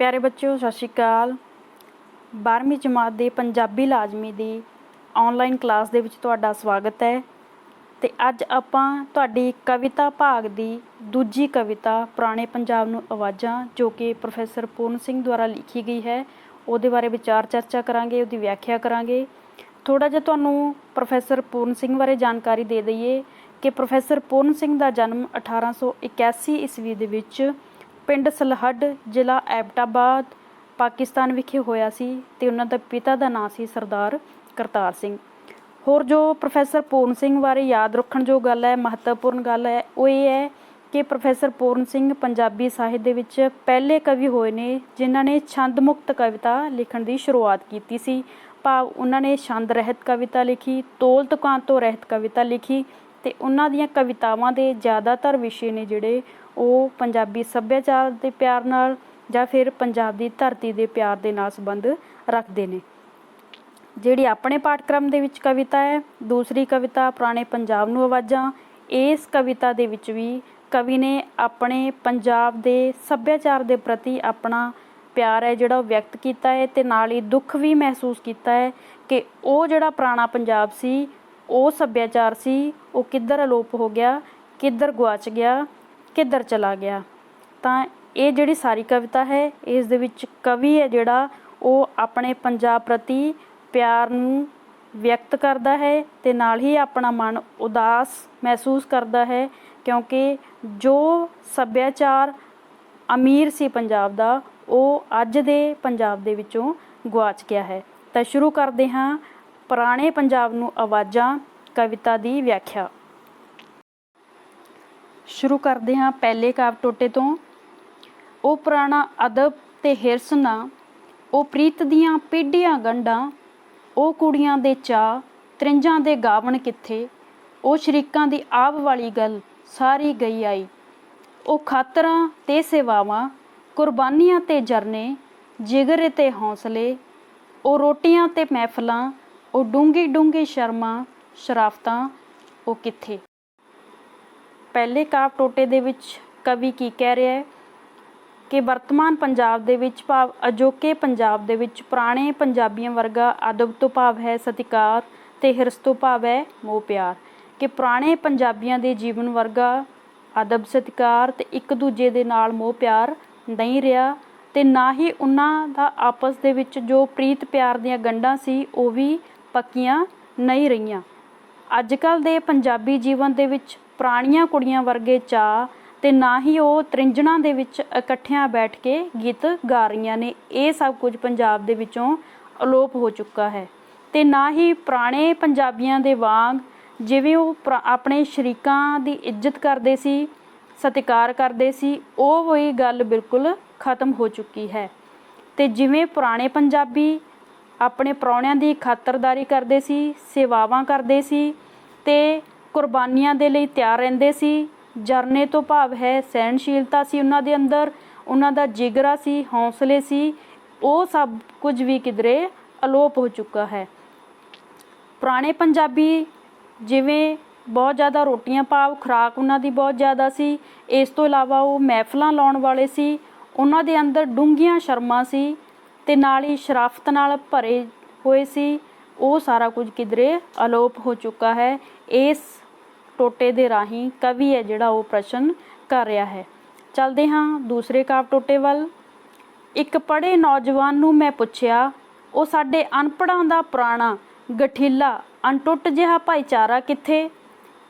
प्यारे बच्चों सत श्री अकाल। 12वीं जमात ਦੇ ਪੰਜਾਬੀ ਲਾਜ਼ਮੀ ਦੀ ਆਨਲਾਈਨ ਕਲਾਸ ਦੇ ਵਿੱਚ ਤੁਹਾਡਾ ਸਵਾਗਤ ਹੈ। ਤੇ ਅੱਜ ਆਪਾਂ ਤੁਹਾਡੀ ਕਵਿਤਾ ਭਾਗ ਦੀ ਦੂਜੀ ਕਵਿਤਾ ਪੁਰਾਣੇ ਪੰਜਾਬ ਨੂੰ ਆਵਾਜ਼ਾਂ ਜੋ ਕਿ ਪ੍ਰੋਫੈਸਰ ਪੂਰਨ ਸਿੰਘ ਦੁਆਰਾ ਲਿਖੀ ਗਈ ਹੈ ਉਹਦੇ ਬਾਰੇ ਵਿਚਾਰ ਚਰਚਾ ਕਰਾਂਗੇ, ਉਹਦੀ ਵਿਆਖਿਆ ਕਰਾਂਗੇ। ਥੋੜਾ ਜਿਹਾ ਤੁਹਾਨੂੰ ਪ੍ਰੋਫੈਸਰ ਪੂਰਨ ਸਿੰਘ ਬਾਰੇ ਜਾਣਕਾਰੀ ਦੇ ਦਈਏ ਕਿ ਪ੍ਰੋਫੈਸਰ ਪੂਰਨ ਸਿੰਘ ਦਾ ਜਨਮ 1881 ਈਸਵੀ ਦੇ ਵਿੱਚ ਪਿੰਡ ਸਲਹੱਡ ਜ਼ਿਲ੍ਹਾ ਐਬਟਾਬਾਦ ਪਾਕਿਸਤਾਨ ਵਿਖੇ ਹੋਇਆ ਸੀ ਤੇ ਉਹਨਾਂ ਦਾ ਪਿਤਾ ਦਾ ਨਾਂ ਸੀ ਸਰਦਾਰ ਕਰਤਾਰ ਸਿੰਘ। ਹੋਰ ਜੋ ਪ੍ਰੋਫੈਸਰ ਪੂਰਨ ਸਿੰਘ ਬਾਰੇ ਯਾਦ ਰੱਖਣ ਜੋ ਗੱਲ ਹੈ, ਮਹੱਤਵਪੂਰਨ ਗੱਲ ਹੈ, ਉਹ ਇਹ ਹੈ ਕਿ ਪ੍ਰੋਫੈਸਰ ਪੂਰਨ ਸਿੰਘ ਪੰਜਾਬੀ ਸਾਹਿਤ ਦੇ ਵਿੱਚ ਪਹਿਲੇ ਕਵੀ ਹੋਏ ਨੇ ਜਿਨ੍ਹਾਂ ਨੇ ਛੰਦ ਮੁਕਤ ਕਵਿਤਾ ਲਿਖਣ ਦੀ ਸ਼ੁਰੂਆਤ ਕੀਤੀ ਸੀ। ਭਾਵ ਉਹਨਾਂ ਨੇ ਛੰਦ ਰਹਿਤ ਕਵਿਤਾ ਲਿਖੀ, ਤੋਲ ਤੁਕਾਂਤ ਤੋਂ ਰਹਿਤ ਕਵਿਤਾ ਲਿਖੀ ਤੇ ਉਹਨਾਂ ਦੀਆਂ ਕਵਿਤਾਵਾਂ ਦੇ ਜ਼ਿਆਦਾਤਰ ਵਿਸ਼ੇ ਨੇ ਜਿਹੜੇ ਉਹ ਪੰਜਾਬੀ ਸੱਭਿਆਚਾਰ ਦੇ ਪਿਆਰ ਨਾਲ ਜਾਂ ਫਿਰ ਪੰਜਾਬ ਦੀ ਧਰਤੀ ਦੇ ਪਿਆਰ ਦੇ ਨਾਲ ਸੰਬੰਧ ਰੱਖਦੇ ਨੇ। ਜਿਹੜੀ ਆਪਣੇ ਪਾਠਕ੍ਰਮ ਦੇ ਵਿੱਚ ਕਵਿਤਾ ਹੈ, ਦੂਸਰੀ ਕਵਿਤਾ ਪੁਰਾਣੇ ਪੰਜਾਬ ਨੂੰ ਆਵਾਜ਼ਾਂ, ਇਸ ਕਵਿਤਾ ਦੇ ਵਿੱਚ ਵੀ ਕਵੀ ਨੇ ਆਪਣੇ ਪੰਜਾਬ ਦੇ ਸੱਭਿਆਚਾਰ ਦੇ ਪ੍ਰਤੀ ਆਪਣਾ ਪਿਆਰ ਹੈ ਜਿਹੜਾ ਉਹ ਵਿਅਕਤ ਕੀਤਾ ਹੈ ਤੇ ਨਾਲ ਹੀ ਦੁੱਖ ਵੀ ਮਹਿਸੂਸ ਕੀਤਾ ਹੈ ਕਿ ਉਹ ਜਿਹੜਾ ਪੁਰਾਣਾ ਪੰਜਾਬ ਸੀ, ਉਹ ਸੱਭਿਆਚਾਰ ਸੀ, ਉਹ ਕਿੱਧਰ ਅਲੋਪ ਹੋ ਗਿਆ, ਕਿੱਧਰ ਗੁਆਚ ਗਿਆ, ਕਿੱਧਰ ਚਲਾ ਗਿਆ। ਤਾਂ ਇਹ ਜਿਹੜੀ ਸਾਰੀ ਕਵਿਤਾ ਹੈ ਇਸ ਦੇ ਵਿੱਚ ਕਵੀ ਹੈ ਜਿਹੜਾ ਉਹ ਆਪਣੇ ਪੰਜਾਬ ਪ੍ਰਤੀ ਪਿਆਰ ਨੂੰ ਵਿਅਕਤ ਕਰਦਾ ਹੈ ਤੇ ਨਾਲ ਹੀ ਆਪਣਾ ਮਨ ਉਦਾਸ ਮਹਿਸੂਸ ਕਰਦਾ ਹੈ ਕਿਉਂਕਿ ਜੋ ਸੱਭਿਆਚਾਰ ਅਮੀਰ ਸੀ ਪੰਜਾਬ ਦਾ ਉਹ ਅੱਜ ਦੇ ਪੰਜਾਬ ਦੇ ਵਿੱਚੋਂ ਗੁਆਚ ਗਿਆ ਹੈ। ਤਾਂ ਸ਼ੁਰੂ ਕਰਦੇ ਹਾਂ ਪੁਰਾਣੇ ਪੰਜਾਬ ਨੂੰ ਆਵਾਜ਼ਾਂ ਕਵਿਤਾ ਦੀ ਵਿਆਖਿਆ। ਸ਼ੁਰੂ ਕਰਦੇ ਹਾਂ ਪਹਿਲੇ ਕਾਵਿ ਟੋਟੇ ਤੋਂ। ਉਹ ਪੁਰਾਣਾ ਅਦਬ ਤੇ ਹਿਰਸ ਨਾ, ਉਹ ਪ੍ਰੀਤ ਦੀਆਂ ਪੀਢੀਆਂ ਗੰਢਾਂ, ਉਹ ਕੁੜੀਆਂ ਦੇ ਚਾਅ ਤ੍ਰਿੰਜਾਂ ਦੇ ਗਾਵਣ ਕਿੱਥੇ, ਉਹ ਸ਼ਰੀਕਾਂ ਦੀ ਆਬ ਵਾਲੀ ਗੱਲ ਸਾਰੀ ਗਈ ਆਈ, ਉਹ ਖਾਤਰਾਂ ਤੇ ਸੇਵਾਵਾਂ ਕੁਰਬਾਨੀਆਂ ਤੇ ਜਰਨੇ ਜਿਗਰੇ ਤੇ ਹੌਸਲੇ, ਉਹ ਰੋਟੀਆਂ ਤੇ ਮਹਿਫਲਾਂ, ਉਹ ਡੂੰਘੀ ਡੂੰਘੀ ਸ਼ਰਮਾਂ ਸ਼ਰਾਫਤਾਂ ਉਹ ਕਿੱਥੇ। ਪਹਿਲੇ ਕਾਵਿ ਟੋਟੇ ਦੇ ਵਿੱਚ ਕਵੀ ਕੀ ਕਹਿ ਰਿਹਾ ਹੈ ਕਿ ਵਰਤਮਾਨ ਪੰਜਾਬ ਦੇ ਵਿੱਚ ਭਾਵ ਅਜੋਕੇ ਪੰਜਾਬ ਦੇ ਵਿੱਚ ਪੁਰਾਣੇ ਪੰਜਾਬੀਆਂ ਵਰਗਾ ਅਦਬ ਤੋਂ ਭਾਵ ਹੈ ਸਤਿਕਾਰ ਤੇ ਹਿਰਸ ਤੋਂ ਭਾਵ ਹੈ ਮੋਹ ਪਿਆਰ, ਕਿ ਪੁਰਾਣੇ ਪੰਜਾਬੀਆਂ ਦੇ ਜੀਵਨ ਵਰਗਾ ਅਦਬ ਸਤਿਕਾਰ ਤੇ ਇੱਕ ਦੂਜੇ ਦੇ ਨਾਲ ਮੋਹ ਪਿਆਰ ਨਹੀਂ ਰਿਹਾ ਤੇ ਨਾ ਹੀ ਉਹਨਾਂ ਦਾ ਆਪਸ ਦੇ ਵਿੱਚ ਜੋ ਪ੍ਰੀਤ ਪਿਆਰ ਦੀਆਂ ਗੰਢਾਂ ਸੀ ਉਹ ਵੀ ਪੱਕੀਆਂ ਨਹੀਂ ਰਹੀਆਂ। ਅੱਜ ਕੱਲ੍ਹ ਦੇ ਪੰਜਾਬੀ ਜੀਵਨ ਦੇ ਵਿੱਚ ਪੁਰਾਣੀਆਂ ਕੁੜੀਆਂ ਵਰਗੇ ਚਾਅ ਤੇ ਨਾ ਹੀ ਉਹ ਤ੍ਰਿੰਝਣਾਂ ਦੇ ਵਿੱਚ ਇਕੱਠਿਆਂ ਬੈਠ ਕੇ ਗੀਤ ਗਾ ਰਹੀਆਂ ਨੇ। ਇਹ ਸਭ ਕੁਝ ਪੰਜਾਬ ਦੇ ਵਿੱਚੋਂ ਅਲੋਪ ਹੋ ਚੁੱਕਾ ਹੈ ਤੇ ਨਾ ਹੀ ਪੁਰਾਣੇ ਪੰਜਾਬੀਆਂ ਦੇ ਵਾਂਗ ਜਿਵੇਂ ਉਹ ਆਪਣੇ ਸ਼ਰੀਕਾਂ ਦੀ ਇੱਜ਼ਤ ਕਰਦੇ ਸੀ, ਸਤਿਕਾਰ ਕਰਦੇ ਸੀ, ਉਹ ਵਹੀ ਗੱਲ ਬਿਲਕੁਲ ਖਤਮ ਹੋ ਚੁੱਕੀ ਹੈ। ਤੇ ਜਿਵੇਂ ਪੁਰਾਣੇ ਪੰਜਾਬੀ ਆਪਣੇ ਪ੍ਰਾਹੁਣਿਆਂ ਦੀ ਖਾਤਰਦਾਰੀ ਕਰਦੇ ਸੀ, ਸੇਵਾਵਾਂ ਕਰਦੇ ਸੀ ਤੇ ਕੁਰਬਾਨੀਆਂ ਦੇ ਲਈ ਤਿਆਰ ਰਹਿੰਦੇ ਸੀ, ਜਰਨੇ ਤੋਂ ਭਾਵ ਹੈ ਸਹਿਣਸ਼ੀਲਤਾ ਸੀ ਉਹਨਾਂ ਦੇ ਅੰਦਰ, ਉਹਨਾਂ ਦਾ ਜਿਗਰਾ ਸੀ, ਹੌਸਲੇ ਸੀ, ਉਹ ਸਭ ਕੁਝ ਵੀ ਕਿਧਰੇ ਅਲੋਪ ਹੋ ਚੁੱਕਾ ਹੈ। ਪੁਰਾਣੇ ਪੰਜਾਬੀ ਜਿਵੇਂ ਬਹੁਤ ਜ਼ਿਆਦਾ ਰੋਟੀਆਂ ਭਾਵ ਖੁਰਾਕ ਉਹਨਾਂ ਦੀ ਬਹੁਤ ਜ਼ਿਆਦਾ ਸੀ, ਇਸ ਤੋਂ ਇਲਾਵਾ ਉਹ ਮਹਿਫਲਾਂ ਲਾਉਣ ਵਾਲੇ ਸੀ, ਉਹਨਾਂ ਦੇ ਅੰਦਰ ਡੂੰਘੀਆਂ ਸ਼ਰਮਾਂ ਸੀ ਤੇ ਨਾਲ ਹੀ ਸ਼ਰਾਫਤ ਨਾਲ ਭਰੇ ਹੋਏ ਸੀ। ਉਹ ਸਾਰਾ ਕੁਝ ਕਿਧਰੇ ਅਲੋਪ ਹੋ ਚੁੱਕਾ ਹੈ। ਇਸ ਟੋਟੇ ਦੇ ਰਾਹੀਂ ਕਵੀ ਹੈ ਜਿਹੜਾ ਉਹ ਪ੍ਰਸ਼ਨ ਕਰ ਰਿਹਾ ਹੈ। ਚੱਲਦੇ ਹਾਂ ਦੂਸਰੇ ਕਾਵਿ ਟੋਟੇ ਵੱਲ। ਇੱਕ ਪੜ੍ਹੇ ਨੌਜਵਾਨ ਨੂੰ ਮੈਂ ਪੁੱਛਿਆ, ਉਹ ਸਾਡੇ ਅਨਪੜ੍ਹਾਂ ਦਾ ਪੁਰਾਣਾ ਗਠੀਲਾ ਅਣਟੁੱਟ ਜਿਹਾ ਭਾਈਚਾਰਾ ਕਿੱਥੇ,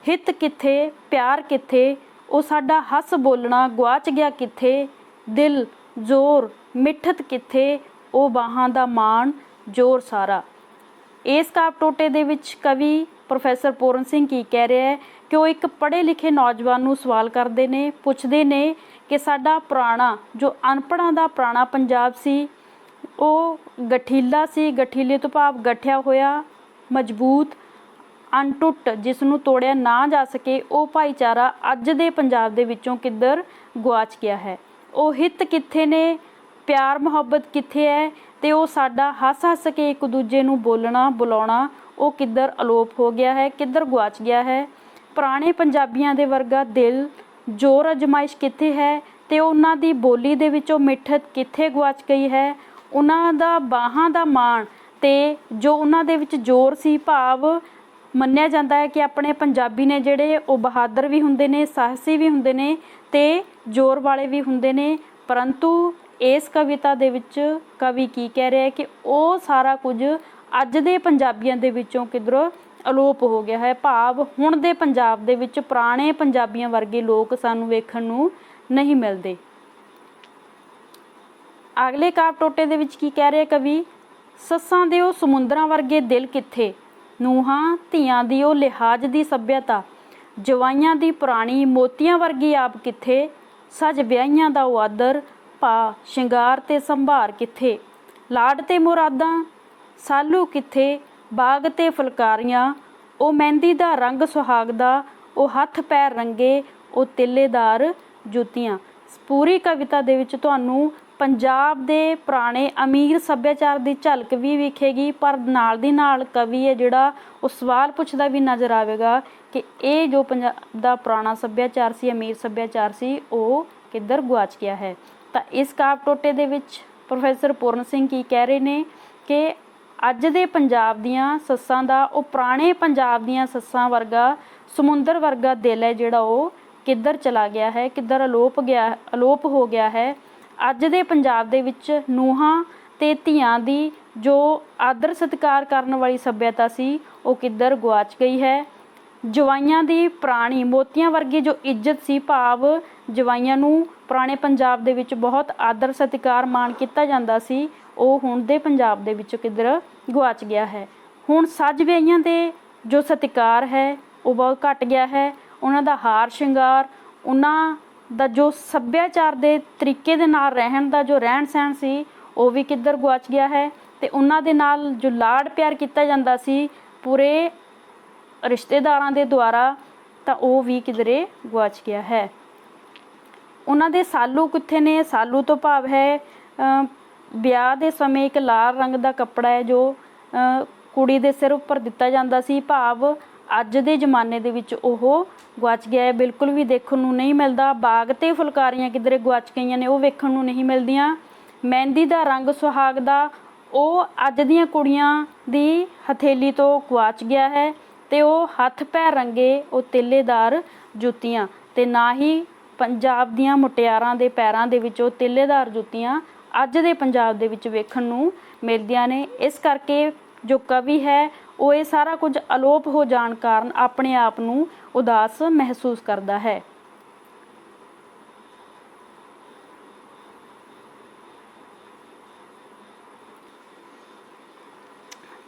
ਹਿੱਤ ਕਿੱਥੇ, ਪਿਆਰ ਕਿੱਥੇ, ਉਹ ਸਾਡਾ ਹੱਸ ਬੋਲਣਾ ਗੁਆਚ ਗਿਆ ਕਿੱਥੇ, ਦਿਲ ਜ਼ੋਰ ਮਿੱਠਤ ਕਿੱਥੇ, ਉਹ ਬਾਹਾਂ ਦਾ ਮਾਣ ਜ਼ੋਰ ਸਾਰਾ। ਇਸ ਕਾਵਿ ਟੋਟੇ ਦੇ ਵਿੱਚ ਕਵੀ ਪ੍ਰੋਫੈਸਰ ਪੂਰਨ ਸਿੰਘ ਕੀ ਕਹਿ ਰਿਹਾ ਹੈ ਕਿ ਉਹ ਇੱਕ ਪੜ੍ਹੇ ਲਿਖੇ ਨੌਜਵਾਨ ਨੂੰ ਸਵਾਲ ਕਰਦੇ ਨੇ, ਪੁੱਛਦੇ ਨੇ ਕਿ ਸਾਡਾ ਪੁਰਾਣਾ ਜੋ ਅਨਪੜ੍ਹਾਂ ਦਾ ਪੁਰਾਣਾ ਪੰਜਾਬ ਸੀ ਉਹ ਗਠੀਲਾ ਸੀ, ਗਠੀਲੇ ਤੋਂ ਭਾਵ ਗਠਿਆ ਹੋਇਆ ਮਜ਼ਬੂਤ ਅਣਟੁੱਟ ਜਿਸ ਨੂੰ ਤੋੜਿਆ ਨਾ ਜਾ ਸਕੇ, ਉਹ ਭਾਈਚਾਰਾ ਅੱਜ ਦੇ ਪੰਜਾਬ ਦੇ ਵਿੱਚੋਂ ਕਿੱਧਰ ਗੁਆਚ ਗਿਆ ਹੈ। ਉਹ ਹਿੱਤ ਕਿੱਥੇ ਨੇ, ਪਿਆਰ ਮੁਹੱਬਤ ਕਿੱਥੇ ਹੈ ਤੇ ਉਹ ਸਾਡਾ ਹੱਸ ਹੱਸ ਕੇ ਇੱਕ ਦੂਜੇ ਨੂੰ ਬੋਲਣਾ ਬੁਲਾਉਣਾ ਉਹ ਕਿੱਧਰ ਅਲੋਪ ਹੋ ਗਿਆ ਹੈ, ਕਿੱਧਰ ਗੁਆਚ ਗਿਆ ਹੈ। ਪੁਰਾਣੇ ਪੰਜਾਬੀਆਂ ਦੇ ਵਰਗਾ ਦਿਲ ਜ਼ੋਰ ਅਜਮਾਇਸ਼ ਕਿੱਥੇ ਹੈ ਤੇ ਉਹਨਾਂ ਦੀ ਬੋਲੀ ਦੇ ਵਿੱਚੋਂ ਮਿੱਠਤ ਕਿੱਥੇ ਗੁਆਚ ਗਈ ਹੈ। ਉਹਨਾਂ ਦਾ ਬਾਹਾਂ ਦਾ ਮਾਣ ਤੇ ਜੋ ਉਹਨਾਂ ਦੇ ਵਿੱਚ ਜ਼ੋਰ ਸੀ, ਭਾਵ ਮੰਨਿਆ ਜਾਂਦਾ ਹੈ ਕਿ ਆਪਣੇ ਪੰਜਾਬੀ ਨੇ ਜਿਹੜੇ ਉਹ ਬਹਾਦਰ ਵੀ ਹੁੰਦੇ ਨੇ, ਸਾਹਸੀ ਵੀ ਹੁੰਦੇ ਨੇ ਤੇ ਜ਼ੋਰ ਵਾਲੇ ਵੀ ਹੁੰਦੇ ਨੇ। ਪਰੰਤੂ ਇਸ ਕਵਿਤਾ ਦੇ ਵਿੱਚ ਕਵੀ ਕੀ ਕਹਿ ਰਿਹਾ ਹੈ ਕਿ ਉਹ ਸਾਰਾ ਕੁਝ ਅੱਜ ਦੇ ਪੰਜਾਬੀਆਂ ਦੇ ਵਿੱਚੋਂ ਕਿਧਰੋਂ ਅਲੋਪ ਹੋ ਗਿਆ ਹੈ, ਭਾਵ ਹੁਣ ਦੇ ਪੰਜਾਬ ਦੇ ਵਿੱਚ ਪੁਰਾਣੇ ਪੰਜਾਬੀਆਂ ਵਰਗੇ ਲੋਕ ਸਾਨੂੰ ਵੇਖਣ ਨੂੰ ਨਹੀਂ ਮਿਲਦੇ। ਅਗਲੇ ਕਾਵਿ ਟੋਟੇ ਦੇ ਵਿੱਚ ਕੀ ਕਹਿ ਰਿਹਾ ਕਵੀ, ਸੱਸਾਂ ਦੇ ਉਹ ਸਮੁੰਦਰਾਂ ਵਰਗੇ ਦਿਲ ਕਿੱਥੇ, ਨੂੰਹਾਂ ਧੀਆਂ ਦੀ ਉਹ ਲਿਹਾਜ਼ ਦੀ ਸੱਭਿਅਤਾ, ਜਵਾਈਆਂ ਦੀ ਪੁਰਾਣੀ ਮੋਤੀਆਂ ਵਰਗੀ ਆਪ ਕਿੱਥੇ, ਸੱਜ ਵਿਆਹੀਆਂ ਦਾ ਉਹ ਆਦਰ, ਭਾ ਸ਼ਿੰਗਾਰ ਤੇ ਸੰਭਾਰ ਕਿੱਥੇ, ਲਾਡ ਤੇ ਮੁਰਾਦਾਂ ਸਾਲੂ ਕਿੱਥੇ, ਬਾਗ ਤੇ ਫੁਲਕਾਰੀਆਂ, ਉਹ ਮਹਿੰਦੀ ਦਾ ਰੰਗ ਸੁਹਾਗ ਦਾ, ਉਹ ਹੱਥ ਪੈਰ ਰੰਗੇ, ਉਹ ਤਿੱਲੇਦਾਰ ਜੁੱਤੀਆਂ। ਪੂਰੀ ਕਵਿਤਾ ਦੇ ਵਿੱਚ ਤੁਹਾਨੂੰ ਪੰਜਾਬ ਦੇ ਪੁਰਾਣੇ ਅਮੀਰ ਸੱਭਿਆਚਾਰ ਦੀ ਝਲਕ ਵੀ ਵਿਖੇਗੀ, ਪਰ ਨਾਲ ਦੀ ਨਾਲ ਕਵੀ ਹੈ ਜਿਹੜਾ ਉਹ ਸਵਾਲ ਪੁੱਛਦਾ ਵੀ ਨਜ਼ਰ ਆਵੇਗਾ ਕਿ ਇਹ ਜੋ ਪੰਜਾਬ ਦਾ ਪੁਰਾਣਾ ਸੱਭਿਆਚਾਰ ਸੀ, ਅਮੀਰ ਸੱਭਿਆਚਾਰ ਸੀ, ਉਹ ਕਿੱਧਰ ਗੁਆਚ ਗਿਆ ਹੈ। ਤਾਂ ਇਸ ਕਾਵਿ ਟੋਟੇ ਦੇ ਵਿੱਚ ਪ੍ਰੋਫੈਸਰ ਪੂਰਨ ਸਿੰਘ ਕੀ ਕਹਿ ਰਹੇ ਨੇ ਕਿ ਅੱਜ ਦੇ ਪੰਜਾਬ ਦੀਆਂ ਸੱਸਾਂ ਦਾ ਉਹ ਪੁਰਾਣੇ ਪੰਜਾਬ ਦੀਆਂ ਸੱਸਾਂ ਵਰਗਾ ਸਮੁੰਦਰ ਵਰਗਾ ਦਿਲ ਹੈ ਜਿਹੜਾ ਉਹ ਕਿੱਧਰ ਚਲਾ ਗਿਆ ਹੈ, ਕਿੱਧਰ ਅਲੋਪ ਹੋ ਗਿਆ ਹੈ। ਅੱਜ ਦੇ ਪੰਜਾਬ ਦੇ ਵਿੱਚ ਨੂੰਹਾਂ ਤੇ ਧੀਆਂ ਦੀ ਜੋ ਆਦਰ ਸਤਿਕਾਰ ਕਰਨ ਵਾਲੀ ਸੱਭਿਅਤਾ ਸੀ ਉਹ ਕਿੱਧਰ ਗੁਆਚ ਗਈ ਹੈ। ਜਵਾਈਆਂ ਦੀ ਪੁਰਾਣੀ ਮੋਤੀਆਂ ਵਰਗੀ ਜੋ ਇੱਜ਼ਤ ਸੀ, ਭਾਵ ਜਵਾਈਆਂ ਨੂੰ ਪੁਰਾਣੇ ਪੰਜਾਬ ਦੇ ਵਿੱਚ ਬਹੁਤ ਆਦਰ ਸਤਿਕਾਰ ਮਾਣ ਕੀਤਾ ਜਾਂਦਾ ਸੀ, ਉਹ ਹੁਣ ਦੇ ਪੰਜਾਬ ਦੇ ਵਿੱਚ ਕਿੱਧਰ ਗੁਆਚ ਗਿਆ ਹੈ। ਹੁਣ ਸੱਜ ਵਿਆਹੀਆਂ ਦੇ ਜੋ ਸਤਿਕਾਰ ਹੈ ਉਹ ਬਹੁਤ ਘੱਟ ਗਿਆ ਹੈ। ਉਹਨਾਂ ਦਾ ਹਾਰ ਸ਼ਿੰਗਾਰ, ਉਹਨਾਂ ਦਾ ਜੋ ਸੱਭਿਆਚਾਰ ਦੇ ਤਰੀਕੇ ਦੇ ਨਾਲ ਰਹਿਣ ਦਾ ਜੋ ਰਹਿਣ ਸਹਿਣ ਸੀ ਉਹ ਵੀ ਕਿੱਧਰ ਗੁਆਚ ਗਿਆ ਹੈ। ਤੇ ਉਹਨਾਂ ਦੇ ਨਾਲ ਜੋ ਲਾਡ ਪਿਆਰ ਕੀਤਾ ਜਾਂਦਾ ਸੀ ਪੂਰੇ ਰਿਸ਼ਤੇਦਾਰਾਂ ਦੇ ਦੁਆਰਾ, ਤਾਂ ਉਹ ਵੀ ਕਿਧਰੇ ਗੁਆਚ ਗਿਆ ਹੈ। ਉਹਨਾਂ ਦੇ ਸਾਲੂ ਕਿੱਥੇ ਨੇ, ਸਾਲੂ ਤੋਂ ਭਾਵ ਹੈ ਵਿਆਹ ਦੇ ਸਮੇਂ ਇੱਕ ਲਾਲ ਰੰਗ ਦਾ ਕੱਪੜਾ ਹੈ ਜੋ ਕੁੜੀ ਦੇ ਸਿਰ ਉੱਪਰ ਦਿੱਤਾ ਜਾਂਦਾ ਸੀ, ਭਾਵ ਅੱਜ ਦੇ ਜ਼ਮਾਨੇ ਦੇ ਵਿੱਚ ਉਹ ਗੁਆਚ ਗਿਆ ਹੈ, ਬਿਲਕੁਲ ਵੀ ਦੇਖਣ ਨੂੰ ਨਹੀਂ ਮਿਲਦਾ। ਬਾਗ ਤੇ ਫੁਲਕਾਰੀਆਂ ਕਿਧਰੇ ਗੁਆਚ ਗਈਆਂ ਨੇ, ਉਹ ਵੇਖਣ ਨੂੰ ਨਹੀਂ ਮਿਲਦੀਆਂ। ਮਹਿੰਦੀ ਦਾ ਰੰਗ ਸੁਹਾਗ ਦਾ ਉਹ ਅੱਜ ਦੀਆਂ ਕੁੜੀਆਂ ਦੀ ਹਥੇਲੀ ਤੋਂ ਗੁਆਚ ਗਿਆ ਹੈ। ਤੇ ਉਹ ਹੱਥ ਪੈਰ ਰੰਗੇ, ਉਹ ਤਿੱਲੇਦਾਰ ਜੁੱਤੀਆਂ, ਤੇ ਨਾ ਹੀ ਪੰਜਾਬ ਦੀਆਂ ਮੁਟਿਆਰਾਂ ਦੇ ਪੈਰਾਂ ਦੇ ਵਿੱਚ ਉਹ ਤਿੱਲੇਦਾਰ ਜੁੱਤੀਆਂ ਅੱਜ ਦੇ ਪੰਜਾਬ ਦੇ ਵਿੱਚ ਵੇਖਣ ਨੂੰ ਮਿਲਦੀਆਂ ਨੇ। ਇਸ ਕਰਕੇ ਜੋ ਕਵੀ ਹੈ ਉਹ ਇਹ ਸਾਰਾ ਕੁਝ ਅਲੋਪ ਹੋ ਜਾਣ ਕਾਰਨ ਆਪਣੇ ਆਪ ਨੂੰ ਉਦਾਸ ਮਹਿਸੂਸ ਕਰਦਾ ਹੈ।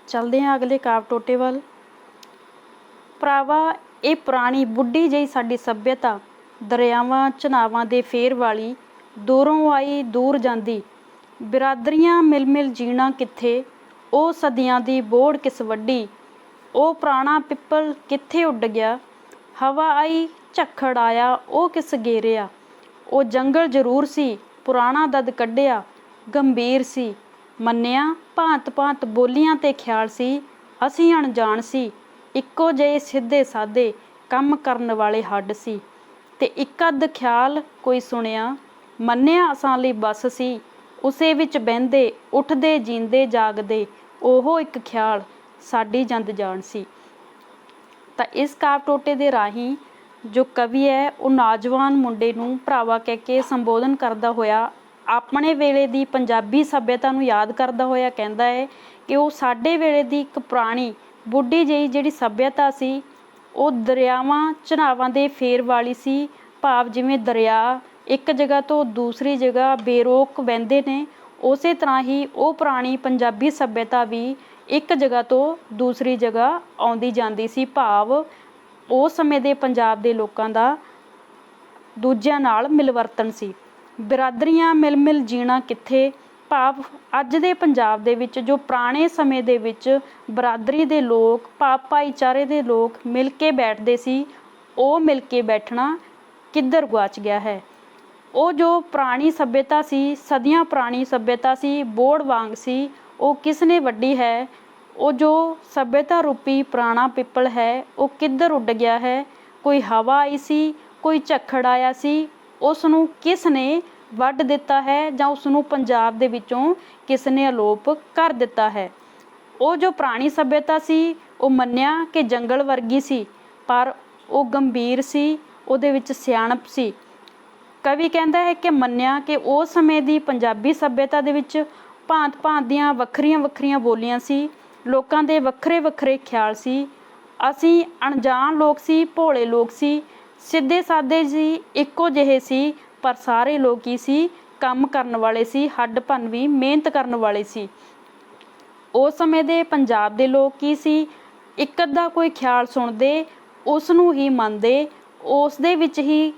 ਚੱਲਦੇ ਹਾਂ ਅਗਲੇ ਕਾਵਿ ਟੋਟੇ ਵੱਲ। ਭਰਾਵਾ ਇਹ ਪੁਰਾਣੀ ਬੁੱਢੀ ਜਿਹੀ ਸਾਡੀ ਸੱਭਿਅਤਾ, ਦਰਿਆਵਾਂ ਝਨਾਵਾਂ ਦੇ ਫੇਰ ਵਾਲੀ, ਦੂਰੋਂ ਆਈ ਦੂਰ ਜਾਂਦੀ, ਬਿਰਾਦਰੀਆਂ ਮਿਲ ਮਿਲ ਜੀਣਾ ਕਿੱਥੇ, ਉਹ ਸਦੀਆਂ ਦੀ ਬੋੜ ਕਿਸ ਵੱਡੀ, ਉਹ ਪੁਰਾਣਾ ਪਿੱਪਲ ਕਿੱਥੇ ਉੱਡ ਗਿਆ, ਹਵਾ ਆਈ ਝੱਖੜ ਆਇਆ ਉਹ ਕਿਸ ਗੇਰਿਆ, ਉਹ ਜੰਗਲ ਜ਼ਰੂਰ ਸੀ ਪੁਰਾਣਾ ਦਦ ਕੱਢਿਆ, ਗੰਭੀਰ ਸੀ ਮੰਨਿਆ ਭਾਂਤ ਭਾਂਤ ਬੋਲੀਆਂ ਤੇ ਖਿਆਲ ਸੀ, ਅਸੀਂ ਅਣਜਾਣ ਸੀ ਇੱਕੋ ਜਿਹੇ ਸਿੱਧੇ ਸਾਦੇ ਕੰਮ ਕਰਨ ਵਾਲੇ ਹੱਡ ਸੀ, ਤੇ ਇੱਕ ਅੱਧ ਖਿਆਲ ਕੋਈ ਸੁਣਿਆ ਮੰਨਿਆ ਅਸਾਂ ਲਈ ਬਸ ਸੀ, ਉਸੇ ਵਿੱਚ ਬਹਿੰਦੇ ਉੱਠਦੇ ਜੀਂਦੇ ਜਾਗਦੇ, ਉਹ ਇੱਕ ਖਿਆਲ ਸਾਡੀ ਜੰਦ ਜਾਣ ਸੀ। ਤਾਂ ਇਸ ਕਾਵਿ ਟੋਟੇ ਦੇ ਰਾਹੀਂ ਜੋ ਕਵੀ ਹੈ ਉਹ ਨੌਜਵਾਨ ਮੁੰਡੇ ਨੂੰ ਭਰਾਵਾ ਕਹਿ ਕੇ ਸੰਬੋਧਨ ਕਰਦਾ ਹੋਇਆ ਆਪਣੇ ਵੇਲੇ ਦੀ ਪੰਜਾਬੀ ਸੱਭਿਅਤਾ ਨੂੰ ਯਾਦ ਕਰਦਾ ਹੋਇਆ ਕਹਿੰਦਾ ਹੈ ਕਿ ਉਹ ਸਾਡੇ ਵੇਲੇ ਦੀ ਇੱਕ ਪੁਰਾਣੀ ਬੁੱਢੀ ਜਿਹੀ ਜਿਹੜੀ ਸੱਭਿਅਤਾ ਸੀ ਉਹ ਦਰਿਆਵਾਂ ਝਨਾਵਾਂ ਦੇ ਫੇਰ ਵਾਲੀ ਸੀ, ਭਾਵ ਜਿਵੇਂ ਦਰਿਆ ਇੱਕ ਜਗ੍ਹਾ ਤੋਂ ਦੂਸਰੀ ਜਗ੍ਹਾ ਬੇਰੋਕ ਵਹਿੰਦੇ ਨੇ, ਉਸੇ ਤਰ੍ਹਾਂ ਹੀ ਉਹ ਪੁਰਾਣੀ ਪੰਜਾਬੀ ਸੱਭਿਅਤਾ ਵੀ ਇੱਕ ਜਗ੍ਹਾ ਤੋਂ ਦੂਸਰੀ ਜਗ੍ਹਾ ਆਉਂਦੀ ਜਾਂਦੀ ਸੀ, ਭਾਵ ਉਸ ਸਮੇਂ ਦੇ ਪੰਜਾਬ ਦੇ ਲੋਕਾਂ ਦਾ ਦੂਜਿਆਂ ਨਾਲ ਮਿਲਵਰਤਨ ਸੀ। ਬਿਰਾਦਰੀਆਂ ਮਿਲ ਮਿਲ ਜੀਣਾ ਕਿੱਥੇ, ਭਾਵ ਅੱਜ ਦੇ ਪੰਜਾਬ ਦੇ ਵਿੱਚ ਜੋ ਪੁਰਾਣੇ ਸਮੇਂ ਦੇ ਵਿੱਚ ਬਰਾਦਰੀ ਦੇ ਲੋਕ, ਭਾਵ ਭਾਈਚਾਰੇ ਦੇ ਲੋਕ ਮਿਲ ਕੇ ਬੈਠਦੇ ਸੀ, ਉਹ ਮਿਲ ਕੇ ਬੈਠਣਾ ਕਿੱਧਰ ਗੁਆਚ ਗਿਆ ਹੈ। ਉਹ ਜੋ ਪੁਰਾਣੀ ਸੱਭਿਅਤਾ ਸੀ, ਸਦੀਆਂ ਪੁਰਾਣੀ ਸੱਭਿਅਤਾ ਸੀ, ਬੋੜ ਵਾਂਗ ਸੀ, ਉਹ ਕਿਸ ਨੇ ਵੱਢੀ ਹੈ। ਉਹ ਜੋ ਸੱਭਿਅਤਾ ਰੂਪੀ ਪੁਰਾਣਾ ਪਿੱਪਲ ਹੈ ਉਹ ਕਿੱਧਰ ਉੱਡ ਗਿਆ ਹੈ। ਕੋਈ ਹਵਾ ਆਈ ਸੀ, ਕੋਈ ਝੱਖੜ ਆਇਆ ਸੀ, ਉਸ ਨੂੰ ਕਿਸ ਨੇ ਵੱਢ ਦਿੱਤਾ ਹੈ ਜਾਂ ਉਸ ਨੂੰ ਪੰਜਾਬ ਦੇ ਵਿੱਚੋਂ ਕਿਸ ਨੇ ਅਲੋਪ ਕਰ ਦਿੱਤਾ ਹੈ। ਉਹ ਜੋ ਪੁਰਾਣੀ ਸੱਭਿਅਤਾ ਸੀ ਉਹ ਮੰਨਿਆ ਕਿ ਜੰਗਲ ਵਰਗੀ ਸੀ, ਪਰ ਉਹ ਗੰਭੀਰ ਸੀ, ਉਹਦੇ ਵਿੱਚ ਸਿਆਣਪ ਸੀ। ਕਵੀ ਕਹਿੰਦਾ ਹੈ ਕਿ ਮੰਨਿਆ ਕਿ ਉਸ ਸਮੇਂ ਦੀ ਪੰਜਾਬੀ ਸੱਭਿਅਤਾ ਦੇ ਵਿੱਚ ਭਾਂਤ ਭਾਂਤ ਦੀਆਂ ਵੱਖਰੀਆਂ ਵੱਖਰੀਆਂ ਬੋਲੀਆਂ ਸੀ, ਲੋਕਾਂ ਦੇ ਵੱਖਰੇ ਵੱਖਰੇ ਖਿਆਲ ਸੀ। ਅਸੀਂ ਅਣਜਾਣ ਲੋਕ ਸੀ, ਭੋਲੇ ਲੋਕ ਸੀ, ਸਿੱਧੇ ਸਾਦੇ ਸੀ, ਇੱਕੋ ਜਿਹੇ ਸੀ, ਪਰ ਸਾਰੇ ਲੋਕ ਹੀ ਸੀ, ਕੰਮ ਕਰਨ ਵਾਲੇ ਸੀ, ਹੱਡ ਭੰਨਵੀਂ ਮਿਹਨਤ ਕਰਨ ਵਾਲੇ ਸੀ। ਉਸ ਸਮੇਂ ਦੇ ਪੰਜਾਬ ਦੇ ਲੋਕ ਕੀ ਸੀ, ਇੱਕ ਅੱਧਾ ਕੋਈ ਖਿਆਲ ਸੁਣਦੇ ਉਸ ਨੂੰ ਹੀ ਮੰਨਦੇ, ਉਸ ਦੇ ਵਿੱਚ ਹੀ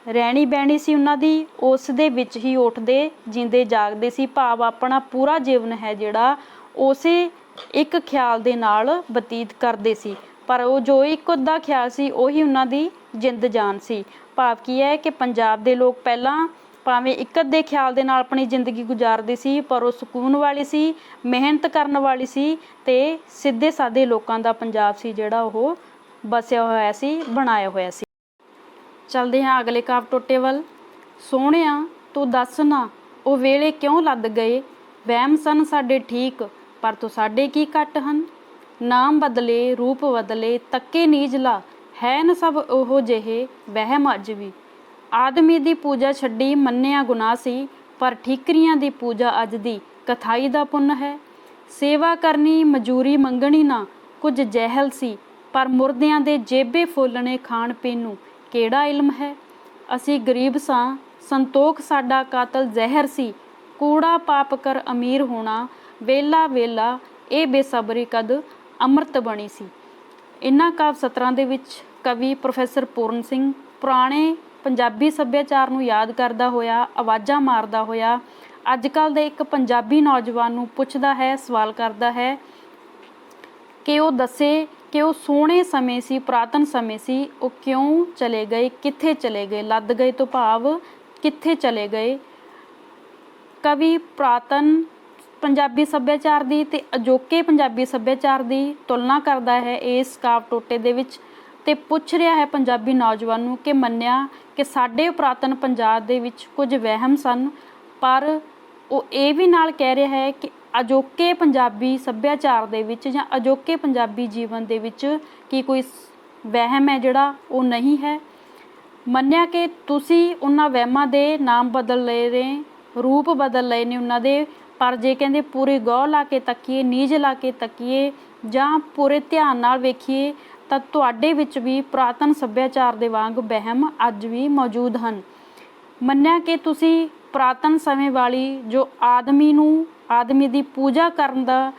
ਰਹਿਣੀ ਬਹਿਣੀ ਸੀ ਉਹਨਾਂ ਦੀ, ਉਸ ਦੇ ਵਿੱਚ ਹੀ ਉੱਠਦੇ ਜਿੰਦੇ ਜਾਗਦੇ ਸੀ। ਭਾਵ ਆਪਣਾ ਪੂਰਾ ਜੀਵਨ ਹੈ ਜਿਹੜਾ ਉਸੇ ਇੱਕ ਖਿਆਲ ਦੇ ਨਾਲ ਬਤੀਤ ਕਰਦੇ ਸੀ, ਪਰ ਉਹ ਜੋ ਇੱਕ ਅੱਧਾ ਖਿਆਲ ਸੀ ਉਹੀ ਉਹਨਾਂ ਦੀ ਜਿੰਦ ਜਾਨ ਸੀ। ਭਾਵ ਕੀ ਹੈ ਕਿ ਪੰਜਾਬ ਦੇ ਲੋਕ ਪਹਿਲਾਂ ਭਾਵੇਂ ਇੱਕ ਅੱਧੇ ਖਿਆਲ ਦੇ ਨਾਲ ਆਪਣੀ ਜ਼ਿੰਦਗੀ ਗੁਜ਼ਾਰਦੇ ਸੀ, ਪਰ ਉਹ ਸਕੂਨ ਵਾਲੀ ਸੀ, ਮਿਹਨਤ ਕਰਨ ਵਾਲੀ ਸੀ, ਤੇ ਸਿੱਧੇ ਸਾਦੇ ਲੋਕਾਂ ਦਾ ਪੰਜਾਬ ਸੀ ਜਿਹੜਾ ਉਹ ਵਸਿਆ ਹੋਇਆ ਸੀ, ਬਣਾਇਆ ਹੋਇਆ ਸੀ। ਚੱਲਦੇ ਹਾਂ ਅਗਲੇ ਕਾਵਿ ਟੋਟੇ ਵੱਲ। ਸੋਹਣਿਆ ਤੂੰ ਦੱਸ ਨਾ ਉਹ ਵੇਲੇ ਕਿਉਂ ਲੱਦ ਗਏ, ਵਹਿਮ ਸਨ ਸਾਡੇ ਠੀਕ ਪਰ ਤੂੰ ਸਾਡੇ ਕੀ ਘੱਟ ਹਨ। ਨਾਮ ਬਦਲੇ ਰੂਪ ਬਦਲੇ ਤੱਕੇ ਨੀਜਲਾ, ਹੈ ਨ ਸਭ ਉਹੋ ਜਿਹੇ ਵਹਿਮ ਅੱਜ ਵੀ। ਆਦਮੀ ਦੀ ਪੂਜਾ ਛੱਡੀ ਮੰਨਿਆ ਗੁਨਾਹ ਸੀ, ਪਰ ਠੀਕਰੀਆਂ ਦੀ ਪੂਜਾ ਅੱਜ ਦੀ ਕਥਾਈ ਦਾ ਪੁੰਨ ਹੈ। ਸੇਵਾ ਕਰਨੀ ਮਜ਼ਦੂਰੀ ਮੰਗਣੀ ਨਾ ਕੁਝ ਜਹਿਲ ਸੀ, ਪਰ ਮੁਰਦਿਆਂ ਦੇ ਜੇਬੇ ਫੋਲਣੇ ਖਾਣ ਪੀਣ ਨੂੰ ਕਿਹੜਾ ਇਲਮ ਹੈ। ਅਸੀਂ ਗਰੀਬ ਸਾਂ, ਸੰਤੋਖ ਸਾਡਾ ਕਾਤਲ ਜ਼ਹਿਰ ਸੀ, ਕੂੜਾ ਪਾਪ ਕਰ ਅਮੀਰ ਹੋਣਾ ਵੇਲਾ ਵੇਲਾ ਇਹ ਬੇਸਬਰੀ ਕਦ ਅੰਮ੍ਰਿਤ ਬਣੀ ਸੀ। ਇਹਨਾਂ ਕਾਵਿ ਸਤਰਾਂ ਦੇ ਵਿੱਚ ਕਵੀ ਪ੍ਰੋਫੈਸਰ ਪੂਰਨ ਸਿੰਘ ਪੁਰਾਣੇ ਪੰਜਾਬੀ ਸੱਭਿਆਚਾਰ ਨੂੰ ਯਾਦ ਕਰਦਾ ਹੋਇਆ, ਆਵਾਜ਼ਾਂ ਮਾਰਦਾ ਹੋਇਆ ਅੱਜ ਕੱਲ੍ਹ ਦੇ ਇੱਕ ਪੰਜਾਬੀ ਨੌਜਵਾਨ ਨੂੰ ਪੁੱਛਦਾ ਹੈ, ਸਵਾਲ ਕਰਦਾ ਹੈ ਕਿ ਉਹ ਦੱਸੇ ਕਿ ਉਹ ਸੋਹਣੇ ਸਮੇਂ ਸੀ, ਪੁਰਾਤਨ ਸਮੇਂ ਸੀ, ਉਹ ਕਿਉਂ ਚਲੇ ਗਏ, ਕਿੱਥੇ ਚਲੇ ਗਏ। ਲੱਦ ਗਏ ਤੋਂ ਭਾਵ ਕਿੱਥੇ ਚਲੇ ਗਏ। ਕਵੀ ਪੁਰਾਤਨ ਪੰਜਾਬੀ ਸੱਭਿਆਚਾਰ ਦੀ ਤੇ ਅਜੋਕੇ ਪੰਜਾਬੀ ਸੱਭਿਆਚਾਰ ਦੀ ਤੁਲਨਾ ਕਰਦਾ ਹੈ ਇਸ ਕਾਵਿ ਟੋਟੇ ਦੇ ਵਿੱਚ, ਤੇ ਪੁੱਛ ਰਿਹਾ ਹੈ ਪੰਜਾਬੀ ਨੌਜਵਾਨ ਨੂੰ ਕਿ ਮੰਨਿਆ ਕਿ ਸਾਡੇ ਪੁਰਾਤਨ ਪੰਜਾਬ ਦੇ ਵਿੱਚ ਕੁਝ ਵਹਿਮ ਸਨ, ਪਰ ਉਹ ਇਹ ਵੀ ਨਾਲ ਕਹਿ ਰਿਹਾ ਹੈ ਕਿ ਅਜੋਕੇ ਪੰਜਾਬੀ ਸੱਭਿਆਚਾਰ ਦੇ ਵਿੱਚ ਜਾਂ ਅਜੋਕੇ ਪੰਜਾਬੀ ਜੀਵਨ ਦੇ ਵਿੱਚ ਕੀ ਕੋਈ ਵਹਿਮ ਹੈ ਜਿਹੜਾ ਉਹ ਨਹੀਂ ਹੈ। ਮੰਨਿਆ ਕਿ ਤੁਸੀਂ ਉਹਨਾਂ ਵਹਿਮਾਂ ਦੇ ਨਾਮ ਬਦਲ ਲਏ ਨੇ, ਰੂਪ ਬਦਲ ਲਏ ਨੇ ਉਹਨਾਂ ਦੇ, ਪਰ ਜੇ ਕਹਿੰਦੇ ਪੂਰੀ ਗੌਰ ਲਾ ਕੇ ਤੱਕੀਏ, ਨੀਝ ਲਾ ਕੇ ਤੱਕੀਏ ਜਾਂ ਪੂਰੇ ਧਿਆਨ ਨਾਲ ਵੇਖੀਏ ਤਾਂ ਤੁਹਾਡੇ ਵਿੱਚ ਵੀ ਪੁਰਾਤਨ ਸੱਭਿਆਚਾਰ ਦੇ ਵਾਂਗ ਵਹਿਮ ਅੱਜ ਵੀ ਮੌਜੂਦ ਹਨ। ਮੰਨਿਆ ਕਿ ਤੁਸੀਂ ਪੁਰਾਤਨ ਸਮੇਂ ਵਾਲੀ ਜੋ ਆਦਮੀ ਦੀ ਪੂਜਾ ਕਰਨ ਦਾ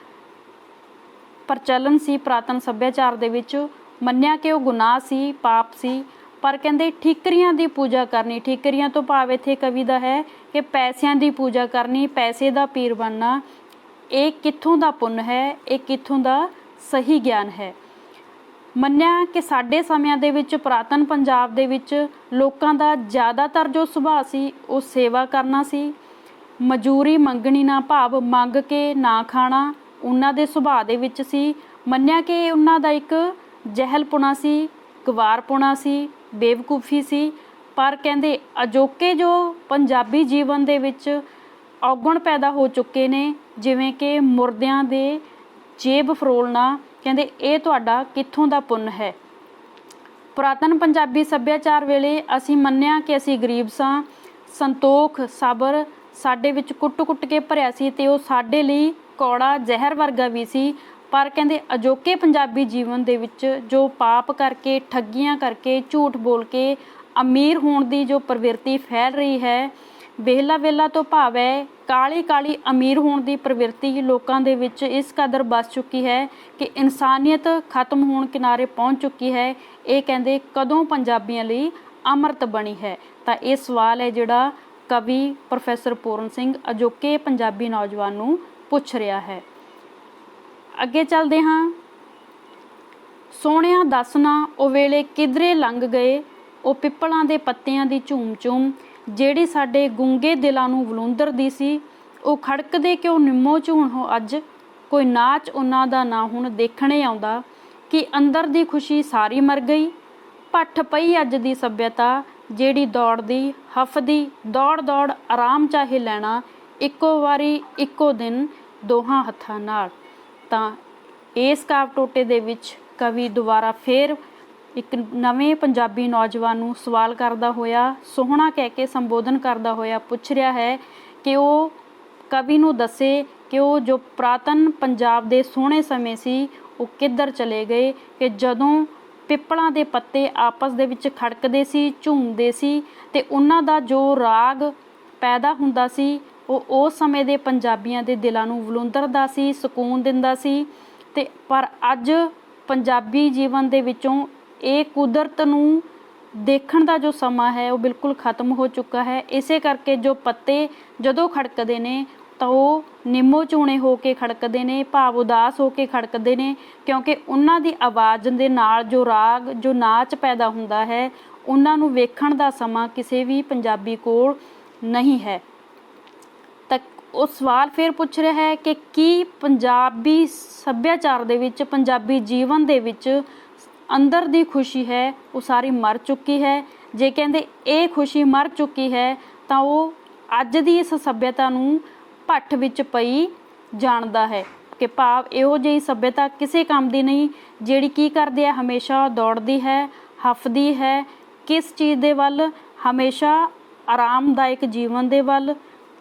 ਪ੍ਰਚਲਨ ਸੀ ਪੁਰਾਤਨ ਸੱਭਿਆਚਾਰ ਦੇ ਵਿੱਚ, ਮੰਨਿਆ ਕਿ ਉਹ ਗੁਨਾਹ ਸੀ, ਪਾਪ ਸੀ, ਪਰ ਕਹਿੰਦੇ ਠੀਕਰੀਆਂ ਦੀ ਪੂਜਾ ਕਰਨੀ, ਠੀਕਰੀਆਂ ਤੋਂ ਭਾਵ ਇੱਥੇ ਕਵੀ ਦਾ ਹੈ ਕਿ ਪੈਸਿਆਂ ਦੀ ਪੂਜਾ ਕਰਨੀ, ਪੈਸੇ ਦਾ ਪੀਰ ਬਣਨਾ, ਇਹ ਕਿੱਥੋਂ ਦਾ ਪੁੰਨ ਹੈ, ਇਹ ਕਿੱਥੋਂ ਦਾ ਸਹੀ ਗਿਆਨ ਹੈ। ਮੰਨਿਆ ਕਿ ਸਾਡੇ ਸਮਿਆਂ ਦੇ ਵਿੱਚ ਪੁਰਾਤਨ ਪੰਜਾਬ ਦੇ ਵਿੱਚ ਲੋਕਾਂ ਦਾ ਜ਼ਿਆਦਾਤਰ ਜੋ ਸੁਭਾਅ ਸੀ ਉਹ ਸੇਵਾ ਕਰਨਾ ਸੀ, ਮਜ਼ਦੂਰੀ ਮੰਗਣੀ ਨਾ ਭਾਵ ਮੰਗ ਕੇ ਨਾ ਖਾਣਾ ਉਹਨਾਂ ਦੇ ਸੁਭਾਅ ਦੇ ਵਿੱਚ ਸੀ। ਮੰਨਿਆ ਕਿ ਉਹਨਾਂ ਦਾ ਇੱਕ ਜਹਿਲਪੁਣਾ ਸੀ, ਗਵਾਰਪੁਣਾ ਸੀ, ਬੇਵਕੂਫੀ ਸੀ, ਪਰ ਕਹਿੰਦੇ ਅਜੋਕੇ ਜੋ ਪੰਜਾਬੀ ਜੀਵਨ ਦੇ ਵਿੱਚ ਔਗਣ ਪੈਦਾ ਹੋ ਚੁੱਕੇ ਨੇ, ਜਿਵੇਂ ਕਿ ਮੁਰਦਿਆਂ ਦੇ ਜੇਬ ਫਰੋਲਣਾ, ਕਹਿੰਦੇ ਇਹ ਤੁਹਾਡਾ ਕਿੱਥੋਂ ਦਾ ਪੁੰਨ ਹੈ। ਪੁਰਾਤਨ ਪੰਜਾਬੀ ਸੱਭਿਆਚਾਰ ਵੇਲੇ ਅਸੀਂ ਮੰਨਿਆ ਕਿ ਅਸੀਂ ਗਰੀਬ ਸਾਂ, ਸੰਤੋਖ ਸਬਰ ਸਾਡੇ ਵਿੱਚ ਕੁੱਟ-ਕੁੱਟ ਕੇ ਭਰਿਆ ਸੀ ਤੇ ਉਹ ਸਾਡੇ ਲਈ ਕੌੜਾ ਜ਼ਹਿਰ ਵਰਗਾ ਵੀ ਸੀ, ਪਰ ਕਹਿੰਦੇ ਅਜੋਕੇ ਪੰਜਾਬੀ ਜੀਵਨ ਦੇ ਵਿੱਚ ਜੋ ਪਾਪ ਕਰਕੇ, ਠੱਗੀਆਂ ਕਰਕੇ, ਝੂਠ ਬੋਲ ਕੇ ਅਮੀਰ ਹੋਣ ਦੀ ਜੋ ਪ੍ਰਵਿਰਤੀ ਫੈਲ ਰਹੀ ਹੈ, ਵੇਲਾ ਤੋਂ ਭਾਵ ਹੈ ਕਾਲੀ ਅਮੀਰ ਹੋਣ ਦੀ ਪ੍ਰਵਿਰਤੀ ਲੋਕਾਂ ਦੇ ਵਿੱਚ ਇਸ ਕਦਰ ਵੱਸ ਚੁੱਕੀ ਹੈ ਕਿ ਇਨਸਾਨੀਅਤ ਖਤਮ ਹੋਣ ਕਿਨਾਰੇ ਪਹੁੰਚ ਚੁੱਕੀ ਹੈ। ਇਹ ਕਹਿੰਦੇ ਕਦੋਂ ਪੰਜਾਬੀਆਂ ਲਈ ਅੰਮ੍ਰਿਤ ਬਣੀ ਹੈ। ਤਾਂ ਇਹ ਸਵਾਲ ਹੈ ਜਿਹੜਾ ਕਵੀ ਪ੍ਰੋਫੈਸਰ ਪੂਰਨ ਸਿੰਘ ਅਜੋਕੇ ਪੰਜਾਬੀ ਨੌਜਵਾਨ ਨੂੰ ਪੁੱਛ ਰਿਹਾ ਹੈ। ਅੱਗੇ ਚੱਲਦੇ ਹਾਂ। ਸੋਹਣਿਆ ਦੱਸ ਨਾ ਉਹ ਵੇਲੇ ਕਿਧਰੇ ਲੰਘ ਗਏ, ਉਹ ਪਿੱਪਲਾਂ ਦੇ ਪੱਤਿਆਂ ਦੀ ਝੂਮ ਜਿਹੜੀ ਸਾਡੇ ਗੂੰਗੇ ਦਿਲਾਂ ਨੂੰ ਵਲੂੰਦਰਦੀ ਸੀ, ਉਹ ਖੜਕਦੇ ਕਿਉਂ ਨਿੰਮੋ ਝੂਣ ਹੋ ਅੱਜ, ਕੋਈ ਨਾਚ ਉਹਨਾਂ ਦਾ ਨਾ ਹੁਣ ਦੇਖਣੇ ਆਉਂਦਾ, ਕਿ ਅੰਦਰ ਦੀ ਖੁਸ਼ੀ ਸਾਰੀ ਮਰ ਗਈ, ਭੱਠ ਪਈ ਅੱਜ ਦੀ ਸੱਭਿਅਤਾ ਜਿਹੜੀ ਦੌੜਦੀ ਹਫਦੀ ਦੌੜ ਦੌੜ ਆਰਾਮ ਚਾਹੇ ਲੈਣਾ, ਇੱਕੋ ਵਾਰੀ ਇੱਕੋ ਦਿਨ ਦੋਹਾਂ ਹੱਥਾਂ ਨਾਲ। ਤਾਂ ਇਸ ਕਾਵਿ ਟੋਟੇ ਦੇ ਵਿੱਚ ਕਵੀ ਦੁਬਾਰਾ ਫੇਰ ਇੱਕ ਨਵੇਂ ਪੰਜਾਬੀ ਨੌਜਵਾਨ ਨੂੰ ਸਵਾਲ ਕਰਦਾ ਹੋਇਆ, ਸੋਹਣਾ ਕਹਿ ਕੇ ਸੰਬੋਧਨ ਕਰਦਾ ਹੋਇਆ ਪੁੱਛ ਰਿਹਾ ਹੈ ਕਿ ਉਹ ਕਵੀ ਨੂੰ ਦੱਸੇ ਕਿ ਉਹ ਜੋ ਪੁਰਾਤਨ ਪੰਜਾਬ ਦੇ ਸੋਹਣੇ ਸਮੇਂ ਸੀ ਉਹ ਕਿੱਧਰ ਚਲੇ ਗਏ, ਕਿ ਜਦੋਂ ਪਿੱਪਲਾਂ ਦੇ ਪੱਤੇ ਆਪਸ ਦੇ ਵਿੱਚ ਖੜਕਦੇ ਸੀ, ਝੂਮਦੇ ਸੀ ਅਤੇ ਉਹਨਾਂ ਦਾ ਜੋ ਰਾਗ ਪੈਦਾ ਹੁੰਦਾ ਸੀ ਉਹ ਉਸ ਸਮੇਂ ਦੇ ਪੰਜਾਬੀਆਂ ਦੇ ਦਿਲਾਂ ਨੂੰ ਵਲੂੰਦਰਦਾ ਸੀ, ਸਕੂਨ ਦਿੰਦਾ ਸੀ। ਅਤੇ ਪਰ ਅੱਜ ਪੰਜਾਬੀ ਜੀਵਨ ਦੇ ਵਿੱਚੋਂ ਇਹ ਕੁਦਰਤ ਨੂੰ ਦੇਖਣ ਦਾ ਜੋ ਸਮਾਂ ਹੈ ਉਹ ਬਿਲਕੁਲ ਖਤਮ ਹੋ ਚੁੱਕਾ ਹੈ। ਇਸੇ ਕਰਕੇ ਜੋ ਪੱਤੇ ਜਦੋਂ ਖੜਕਦੇ ਨੇ ਤਾਂ ਉਹ ਨਿੰਮੋ ਚੂਣੇ ਹੋ ਕੇ ਖੜਕਦੇ ਨੇ, ਭਾਵ ਉਦਾਸ ਹੋ ਕੇ ਖੜਕਦੇ ਨੇ, ਕਿਉਂਕਿ ਉਹਨਾਂ ਦੀ ਆਵਾਜ਼ ਦੇ ਨਾਲ ਜੋ ਰਾਗ ਜੋ ਨਾਚ ਪੈਦਾ ਹੁੰਦਾ ਹੈ ਉਹਨਾਂ ਨੂੰ ਵੇਖਣ ਦਾ ਸਮਾਂ ਕਿਸੇ ਵੀ ਪੰਜਾਬੀ ਕੋਲ ਨਹੀਂ ਹੈ। ਤਾਂ ਉਹ ਸਵਾਲ ਫਿਰ ਪੁੱਛ ਰਿਹਾ ਹੈ ਕਿ ਕੀ ਪੰਜਾਬੀ ਸੱਭਿਆਚਾਰ ਦੇ ਵਿੱਚ, ਪੰਜਾਬੀ ਜੀਵਨ ਦੇ ਵਿੱਚ ਅੰਦਰ ਦੀ ਖੁਸ਼ੀ ਹੈ ਉਹ ਸਾਰੀ ਮਰ ਚੁੱਕੀ ਹੈ। ਜੇ ਕਹਿੰਦੇ ਇਹ ਖੁਸ਼ੀ ਮਰ ਚੁੱਕੀ ਹੈ ਤਾਂ ਉਹ ਅੱਜ ਦੀ ਇਸ ਸੱਭਿਅਤਾ ਨੂੰ ਭੱਠ ਵਿੱਚ ਪਈ ਜਾਣਦਾ ਹੈ, ਕਿ ਭਾਵ ਇਹੋ ਜਿਹੀ ਸੱਭਿਅਤਾ ਕਿਸੇ ਕੰਮ ਦੀ ਨਹੀਂ, ਜਿਹੜੀ ਕੀ ਕਰਦੀ ਹੈ, ਹਮੇਸ਼ਾ ਦੌੜਦੀ ਹੈ, ਹੱਫਦੀ ਹੈ, ਕਿਸ ਚੀਜ਼ ਦੇ ਵੱਲ, ਹਮੇਸ਼ਾ ਆਰਾਮਦਾਇਕ ਜੀਵਨ ਦੇ ਵੱਲ,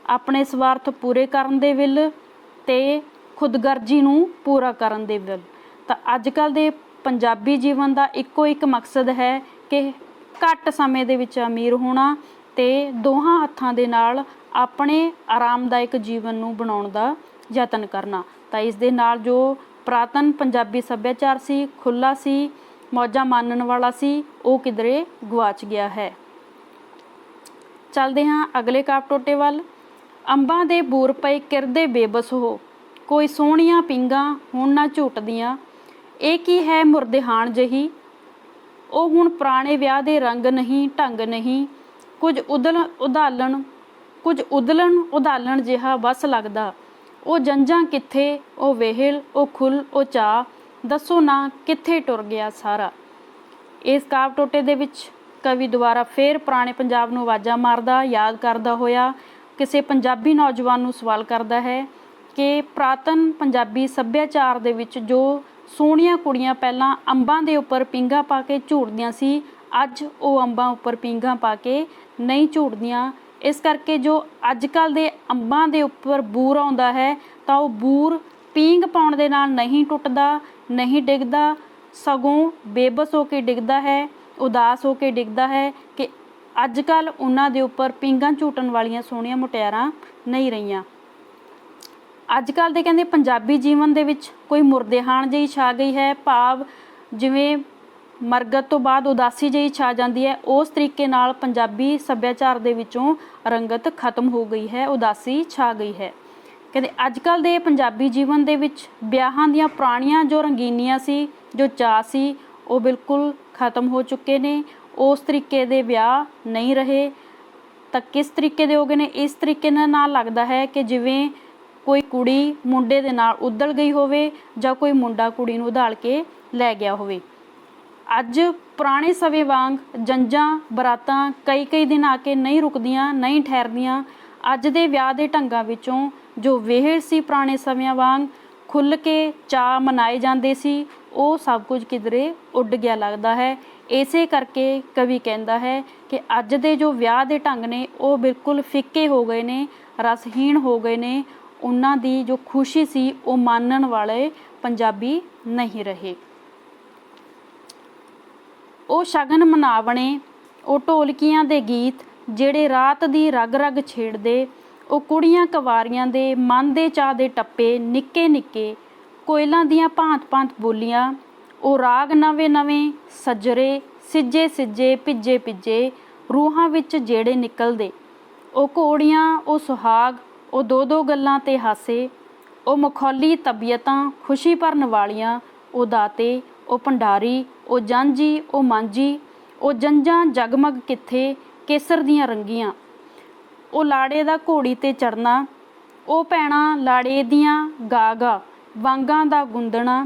ਆਪਣੇ ਸਵਾਰਥ ਪੂਰੇ ਕਰਨ ਦੇ ਵੱਲ ਅਤੇ ਖੁਦਗਰਜੀ ਨੂੰ ਪੂਰਾ ਕਰਨ ਦੇ ਵੱਲ। ਤਾਂ ਅੱਜ ਕੱਲ੍ਹ ਦੇ ਪੰਜਾਬੀ ਜੀਵਨ ਦਾ ਇੱਕੋ ਇੱਕ ਮਕਸਦ ਹੈ ਕਿ ਘੱਟ ਸਮੇਂ ਦੇ ਵਿੱਚ ਅਮੀਰ ਹੋਣਾ ਅਤੇ ਦੋਹਾਂ ਹੱਥਾਂ ਦੇ ਨਾਲ ਆਪਣੇ ਆਰਾਮਦਾਇਕ ਜੀਵਨ ਨੂੰ ਬਣਾਉਣ ਦਾ ਯਤਨ ਕਰਨਾ। ਤਾਂ ਇਸ ਦੇ ਨਾਲ ਜੋ ਪੁਰਾਤਨ ਪੰਜਾਬੀ ਸੱਭਿਆਚਾਰ ਸੀ, ਖੁੱਲ੍ਹਾ ਸੀ, ਮੌਜਾਂ ਮਾਣਨ ਵਾਲਾ ਸੀ, ਉਹ ਕਿਧਰੇ ਗੁਆਚ ਗਿਆ ਹੈ। ਚੱਲਦੇ ਹਾਂ ਅਗਲੇ ਕਾਵਿ ਟੋਟੇ ਵੱਲ। ਅੰਬਾਂ ਦੇ ਬੂਰ ਪਏ ਕਿਰਦੇ ਬੇਬਸ ਹੋ, ਕੋਈ ਸੋਹਣੀਆਂ ਪੀਂਘਾਂ ਹੁਣ ਨਾ ਝੂਟਦੀਆਂ, ਇਹ ਕੀ ਹੈ ਮੁਰਦਿਹਾਣ ਜਿਹੀ, ਉਹ ਹੁਣ ਪੁਰਾਣੇ ਵਿਆਹ ਦੇ ਰੰਗ ਨਹੀਂ ਢੰਗ ਨਹੀਂ, ਕੁਝ ਉਦਲਣ ਉਦਾਲਣ ਜਿਹਾ ਬਸ ਲੱਗਦਾ, ਉਹ ਜੰਝਾਂ ਕਿੱਥੇ, ਉਹ ਵੇਹਲ, ਉਹ ਖੁੱਲ, ਉਹ ਚਾਅ, ਦੱਸੋ ਨਾ ਕਿੱਥੇ ਟੁਰ ਗਿਆ ਸਾਰਾ। ਇਸ ਕਾਵਿ ਟੋਟੇ ਦੇ ਵਿੱਚ ਕਵੀ ਦੁਬਾਰਾ ਫੇਰ ਪੁਰਾਣੇ ਪੰਜਾਬ ਨੂੰ ਆਵਾਜ਼ਾਂ ਮਾਰਦਾ, ਯਾਦ ਕਰਦਾ ਹੋਇਆ ਕਿਸੇ ਪੰਜਾਬੀ ਨੌਜਵਾਨ ਨੂੰ ਸਵਾਲ ਕਰਦਾ ਹੈ ਕਿ ਪੁਰਾਤਨ ਪੰਜਾਬੀ ਸੱਭਿਆਚਾਰ ਦੇ ਵਿੱਚ ਜੋ ਸੋਹਣੀਆਂ ਕੁੜੀਆਂ ਪਹਿਲਾਂ ਅੰਬਾਂ ਦੇ ਉੱਪਰ ਪੀਂਘਾਂ ਪਾ ਕੇ ਝੂਟਦੀਆਂ ਸੀ, ਅੱਜ ਉਹ ਅੰਬਾਂ ਉੱਪਰ ਪੀਂਘਾਂ ਪਾ ਕੇ ਨਹੀਂ ਝੂਟਦੀਆਂ। ਇਸ ਕਰਕੇ ਜੋ ਅੱਜ ਕੱਲ੍ਹ ਦੇ ਅੰਬਾਂ ਦੇ ਉੱਪਰ ਬੂਰ ਆਉਂਦਾ ਹੈ ਤਾਂ ਉਹ ਬੂਰ ਪੀਂਘ ਪਾਉਣ ਦੇ ਨਾਲ ਨਹੀਂ ਟੁੱਟਦਾ, ਨਹੀਂ ਡਿੱਗਦਾ, ਸਗੋਂ ਬੇਬਸ ਹੋ ਕੇ ਡਿੱਗਦਾ ਹੈ, ਉਦਾਸ ਹੋ ਕੇ ਡਿੱਗਦਾ ਹੈ ਕਿ ਅੱਜ ਕੱਲ੍ਹ ਉਹਨਾਂ ਦੇ ਉੱਪਰ ਪੀਂਘਾਂ ਝੂਟਣ ਵਾਲੀਆਂ ਸੋਹਣੀਆਂ ਮੁਟਿਆਰਾਂ ਨਹੀਂ ਰਹੀਆਂ। ਅੱਜ ਕੱਲ੍ਹ ਦੇ ਕਹਿੰਦੇ ਪੰਜਾਬੀ ਜੀਵਨ ਦੇ ਵਿੱਚ ਕੋਈ ਮੁਰਦਿਹਾਣ ਜਿਹੀ ਛਾ ਗਈ ਹੈ, ਭਾਵ ਜਿਵੇਂ ਮਰਗਤ ਤੋਂ ਬਾਅਦ ਉਦਾਸੀ ਜਿਹੀ ਛਾ ਜਾਂਦੀ ਹੈ, ਉਸ ਤਰੀਕੇ ਨਾਲ ਪੰਜਾਬੀ ਸੱਭਿਆਚਾਰ ਦੇ ਵਿੱਚੋਂ ਰੰਗਤ ਖਤਮ ਹੋ ਗਈ ਹੈ, ਉਦਾਸੀ ਛਾ ਗਈ ਹੈ। ਕਹਿੰਦੇ ਅੱਜ ਕੱਲ੍ਹ ਦੇ ਪੰਜਾਬੀ ਜੀਵਨ ਦੇ ਵਿੱਚ ਵਿਆਹਾਂ ਦੀਆਂ ਪੁਰਾਣੀਆਂ ਜੋ ਰੰਗੀਨੀਆਂ ਸੀ, ਜੋ ਚਾਅ ਸੀ, ਉਹ ਬਿਲਕੁਲ ਖਤਮ ਹੋ ਚੁੱਕੇ ਨੇ। ਉਸ ਤਰੀਕੇ ਦੇ ਵਿਆਹ ਨਹੀਂ ਰਹੇ। ਤਾਂ ਕਿਸ ਤਰੀਕੇ ਦੇ ਹੋ ਗਏ ਨੇ? ਇਸ ਤਰੀਕੇ ਨਾਲ ਲੱਗਦਾ ਹੈ ਕਿ ਜਿਵੇਂ ਕੋਈ ਕੁੜੀ ਮੁੰਡੇ ਦੇ ਨਾਲ ਉਧਲ ਗਈ ਹੋਵੇ ਜਾਂ ਕੋਈ ਮੁੰਡਾ ਕੁੜੀ ਨੂੰ ਉਧਾਲ ਕੇ ਲੈ ਗਿਆ ਹੋਵੇ। ਅੱਜ ਪੁਰਾਣੇ ਸਮੇਂ ਵਾਂਗ ਜੰਝਾਂ ਬਰਾਤਾਂ ਕਈ ਦਿਨ ਆ ਕੇ ਨਹੀਂ ਰੁਕਦੀਆਂ, ਨਹੀਂ ਠਹਿਰਦੀਆਂ। ਅੱਜ ਦੇ ਵਿਆਹ ਦੇ ਢੰਗਾਂ ਵਿੱਚੋਂ ਜੋ ਵੇਹੜ ਸੀ ਪੁਰਾਣੇ ਸਮਿਆਂ ਵਾਂਗ ਖੁੱਲ੍ਹ ਕੇ ਚਾਅ ਮਨਾਏ ਜਾਂਦੇ ਸੀ, ਉਹ ਸਭ ਕੁਝ ਕਿਧਰੇ ਉੱਡ ਗਿਆ ਲੱਗਦਾ ਹੈ। ਇਸੇ ਕਰਕੇ ਕਵੀ ਕਹਿੰਦਾ ਹੈ ਕਿ ਅੱਜ ਦੇ ਜੋ ਵਿਆਹ ਦੇ ਢੰਗ ਨੇ ਉਹ ਬਿਲਕੁਲ ਫਿੱਕੇ ਹੋ ਗਏ ਨੇ, ਰਸਹੀਣ ਹੋ ਗਏ ਨੇ। ਉਹਨਾਂ ਦੀ ਜੋ ਖੁਸ਼ੀ ਸੀ ਉਹ ਮਾਣਨ ਵਾਲੇ ਪੰਜਾਬੀ ਨਹੀਂ ਰਹੇ। ਉਹ ਸ਼ਗਨ ਮਨਾਵਣੇ, ਉਹ ਢੋਲਕੀਆਂ ਦੇ ਗੀਤ ਜਿਹੜੇ ਰਾਤ ਦੀ ਰਗ ਰਗ ਛੇੜਦੇ, ਉਹ ਕੁੜੀਆਂ ਕੁਆਰੀਆਂ ਦੇ ਮਨ ਦੇ ਚਾਅ ਦੇ ਟੱਪੇ ਨਿੱਕੇ ਨਿੱਕੇ, ਕੋਇਲਾਂ ਦੀਆਂ ਭਾਂਤ ਭਾਂਤ ਬੋਲੀਆਂ, ਉਹ ਰਾਗ ਨਵੇਂ ਨਵੇਂ ਸੱਜਰੇ ਸਿੱਜੇ ਸਿੱਜੇ ਭਿੱਜੇ ਭਿੱਜੇ ਰੂਹਾਂ ਵਿੱਚ ਜਿਹੜੇ ਨਿਕਲਦੇ, ਉਹ ਘੋੜੀਆਂ, ਉਹ ਸੁਹਾਗ, ਉਹ ਦੋ ਗੱਲਾਂ ਤੇ ਹਾਸੇ, ਉਹ ਮਖੌਲੀ ਤਬੀਅਤਾਂ ਖੁਸ਼ੀ ਭਰਨ ਵਾਲੀਆਂ, ਉਹ ਦਾਤੇ, ਉਹ ਭੰਡਾਰੀ, ਉਹ ਜਾਂਝੀ, ਉਹ ਮਾਂਝੀ, ਉਹ ਜੰਝਾਂ ਜਗਮਗ ਕਿੱਥੇ ਕੇਸਰ ਦੀਆਂ ਰੰਗੀਆਂ, ਉਹ ਲਾੜੇ ਦਾ ਘੋੜੀ 'ਤੇ ਚੜ੍ਹਨਾ, ਉਹ ਭੈਣਾਂ ਲਾੜੇ ਦੀਆਂ ਗਾ ਵਾਂਗਾਂ ਦਾ ਗੁੰਦਣਾ,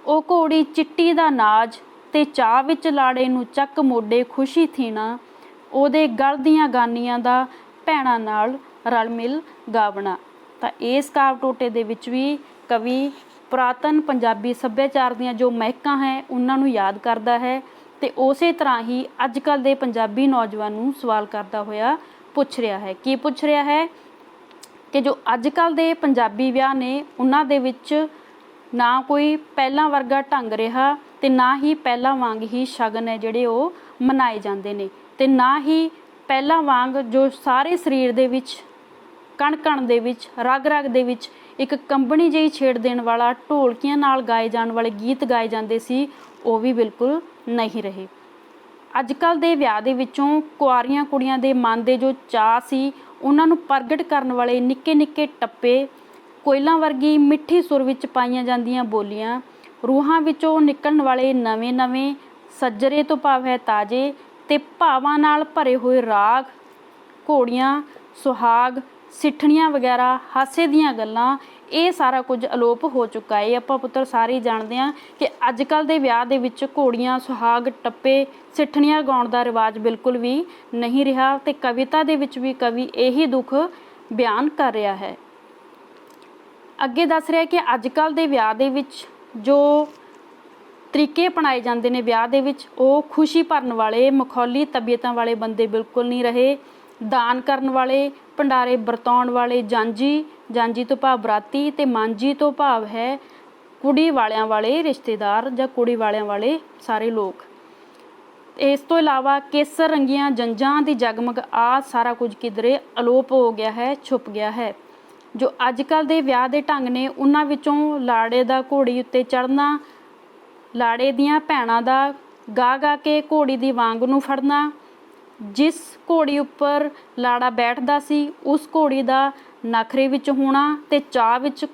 ਉਹ ਘੋੜੀ ਚਿੱਟੀ ਦਾ ਨਾਜ ਤੇ ਚਾਅ ਵਿੱਚ ਲਾੜੇ ਨੂੰ ਚੱਕ ਮੋਢੇ ਖੁਸ਼ੀ ਥੀਣਾ, ਉਹਦੇ ਗਲ ਦੀਆਂ ਗਾਨੀਆਂ ਦਾ ਭੈਣਾਂ ਨਾਲ ਰਲ ਮਿਲ ਗਾਵਣਾ। ਤਾਂ ਇਸ ਕਾਵਿ ਟੋਟੇ ਦੇ ਵਿੱਚ ਵੀ ਕਵੀ ਪੁਰਾਤਨ ਪੰਜਾਬੀ ਸੱਭਿਆਚਾਰ ਦੀਆਂ ਜੋ ਮਹਿਕਾਂ ਹੈ ਉਹਨਾਂ ਨੂੰ ਯਾਦ ਕਰਦਾ ਹੈ ਅਤੇ ਉਸੇ ਤਰ੍ਹਾਂ ਹੀ ਅੱਜ ਕੱਲ੍ਹ ਦੇ ਪੰਜਾਬੀ ਨੌਜਵਾਨ ਨੂੰ ਸਵਾਲ ਕਰਦਾ ਹੋਇਆ ਪੁੱਛ ਰਿਹਾ ਹੈ। ਕੀ ਪੁੱਛ ਰਿਹਾ ਹੈ ਕਿ ਜੋ ਅੱਜ ਕੱਲ੍ਹ ਦੇ ਪੰਜਾਬੀ ਵਿਆਹ ਨੇ ਉਹਨਾਂ ਦੇ ਵਿੱਚ ਨਾ ਕੋਈ ਪਹਿਲਾਂ ਵਰਗਾ ਢੰਗ ਰਿਹਾ ਅਤੇ ਨਾ ਹੀ ਪਹਿਲਾਂ ਵਾਂਗ ਹੀ ਸ਼ਗਨ ਹੈ ਜਿਹੜੇ ਉਹ ਮਨਾਏ ਜਾਂਦੇ ਨੇ, ਅਤੇ ਨਾ ਹੀ ਪਹਿਲਾਂ ਵਾਂਗ ਜੋ ਸਾਰੇ ਸਰੀਰ ਦੇ ਵਿੱਚ ਕਣ ਕਣ ਦੇ ਵਿੱਚ ਰਗ ਰਗ ਦੇ ਵਿੱਚ ਇੱਕ ਕੰਬਣੀ ਜਿਹੀ ਛੇੜ ਦੇਣ ਵਾਲਾ ਢੋਲਕੀਆਂ ਨਾਲ ਗਾਏ ਜਾਣ ਵਾਲੇ ਗੀਤ ਗਾਏ ਜਾਂਦੇ ਸੀ, ਉਹ ਵੀ ਬਿਲਕੁਲ ਨਹੀਂ ਰਹੇ। ਅੱਜ ਕੱਲ੍ਹ ਦੇ ਵਿਆਹ ਦੇ ਵਿੱਚੋਂ ਕੁਆਰੀਆਂ ਕੁੜੀਆਂ ਦੇ ਮਨ ਦੇ ਜੋ ਚਾਅ ਸੀ ਉਹਨਾਂ ਨੂੰ ਪ੍ਰਗਟ ਕਰਨ ਵਾਲੇ ਨਿੱਕੇ ਨਿੱਕੇ ਟੱਪੇ, ਕੋਇਲਾਂ ਵਰਗੀ ਮਿੱਠੀ ਸੁਰ ਵਿੱਚ ਪਾਈਆਂ ਜਾਂਦੀਆਂ ਬੋਲੀਆਂ, ਰੂਹਾਂ ਵਿੱਚੋਂ ਨਿਕਲਣ ਵਾਲੇ ਨਵੇਂ ਨਵੇਂ ਸੱਜਰੇ ਤੋਂ ਭਾਵ ਹੈ ਤਾਜ਼ੇ ਅਤੇ ਭਾਵਾਂ ਨਾਲ ਭਰੇ ਹੋਏ ਰਾਗ, ਘੋੜੀਆਂ, ਸੁਹਾਗ, ਸਿੱਠਣੀਆਂ ਵਗੈਰਾ, ਹਾਸੇ ਦੀਆਂ ਗੱਲਾਂ, ਇਹ ਸਾਰਾ ਕੁਝ ਅਲੋਪ ਹੋ ਚੁੱਕਾ ਹੈ। ਆਪਾਂ ਪੁੱਤਰ ਸਾਰੇ ਹੀ ਜਾਣਦੇ ਹਾਂ ਕਿ ਅੱਜ ਕੱਲ੍ਹ ਦੇ ਵਿਆਹ ਦੇ ਵਿੱਚ ਘੋੜੀਆਂ, ਸੁਹਾਗ, ਟੱਪੇ, ਸਿੱਠਣੀਆਂ ਗਾਉਣ ਦਾ ਰਿਵਾਜ ਬਿਲਕੁਲ ਵੀ ਨਹੀਂ ਰਿਹਾ ਅਤੇ ਕਵਿਤਾ ਦੇ ਵਿੱਚ ਵੀ ਕਵੀ ਇਹੀ ਦੁੱਖ ਬਿਆਨ ਕਰ ਰਿਹਾ ਹੈ। ਅੱਗੇ ਦੱਸ ਰਿਹਾ ਕਿ ਅੱਜ ਕੱਲ੍ਹ ਦੇ ਵਿਆਹ ਦੇ ਵਿੱਚ ਜੋ ਤਰੀਕੇ ਅਪਣਾਏ ਜਾਂਦੇ ਨੇ ਵਿਆਹ ਦੇ ਵਿੱਚ, ਉਹ ਖੁਸ਼ੀ ਭਰਨ ਵਾਲੇ ਮਖੌਲੀ ਤਬੀਅਤਾਂ ਵਾਲੇ ਬੰਦੇ ਬਿਲਕੁਲ ਨਹੀਂ ਰਹੇ। ਦਾਨ ਕਰਨ ਵਾਲੇ, ਭੰਡਾਰੇ ਵਰਤਾਉਣ ਵਾਲੇ, ਜਾਂਜੀ ਤੋਂ ਭਾਵ ਬਰਾਤੀ ਅਤੇ ਮਾਂਜੀ ਤੋਂ ਭਾਵ ਹੈ ਕੁੜੀ ਵਾਲਿਆਂ ਵਾਲੇ ਰਿਸ਼ਤੇਦਾਰ ਜਾਂ ਕੁੜੀ ਵਾਲਿਆਂ ਵਾਲੇ ਸਾਰੇ ਲੋਕ। ਇਸ ਤੋਂ ਇਲਾਵਾ ਕੇਸਰ ਰੰਗੀਆਂ ਜੰਝਾਂ ਦੀ ਜਗਮਗ ਆ ਸਾਰਾ ਕੁਝ ਕਿਧਰੇ ਅਲੋਪ ਹੋ ਗਿਆ ਹੈ, ਛੁਪ ਗਿਆ ਹੈ। ਜੋ ਅੱਜ ਕੱਲ੍ਹ ਦੇ ਵਿਆਹ ਦੇ ਢੰਗ ਨੇ ਉਹਨਾਂ ਵਿੱਚੋਂ ਲਾੜੇ ਦਾ ਘੋੜੀ ਉੱਤੇ ਚੜ੍ਹਨਾ, ਲਾੜੇ ਦੀਆਂ ਭੈਣਾਂ ਦਾ ਗਾ ਗਾ ਕੇ ਘੋੜੀ ਦੀ ਵਾਂਗ ਨੂੰ ਫੜਨਾ, ਜਿਸ ਘੋੜੀ ਉੱਪਰ ਲਾੜਾ ਬੈਠਦਾ ਸੀ ਉਸ ਘੋੜੀ ਦਾ ਨਖਰੇ ਵਿੱਚ ਹੋਣਾ ਅਤੇ ਚਾਅ ਵਿੱਚ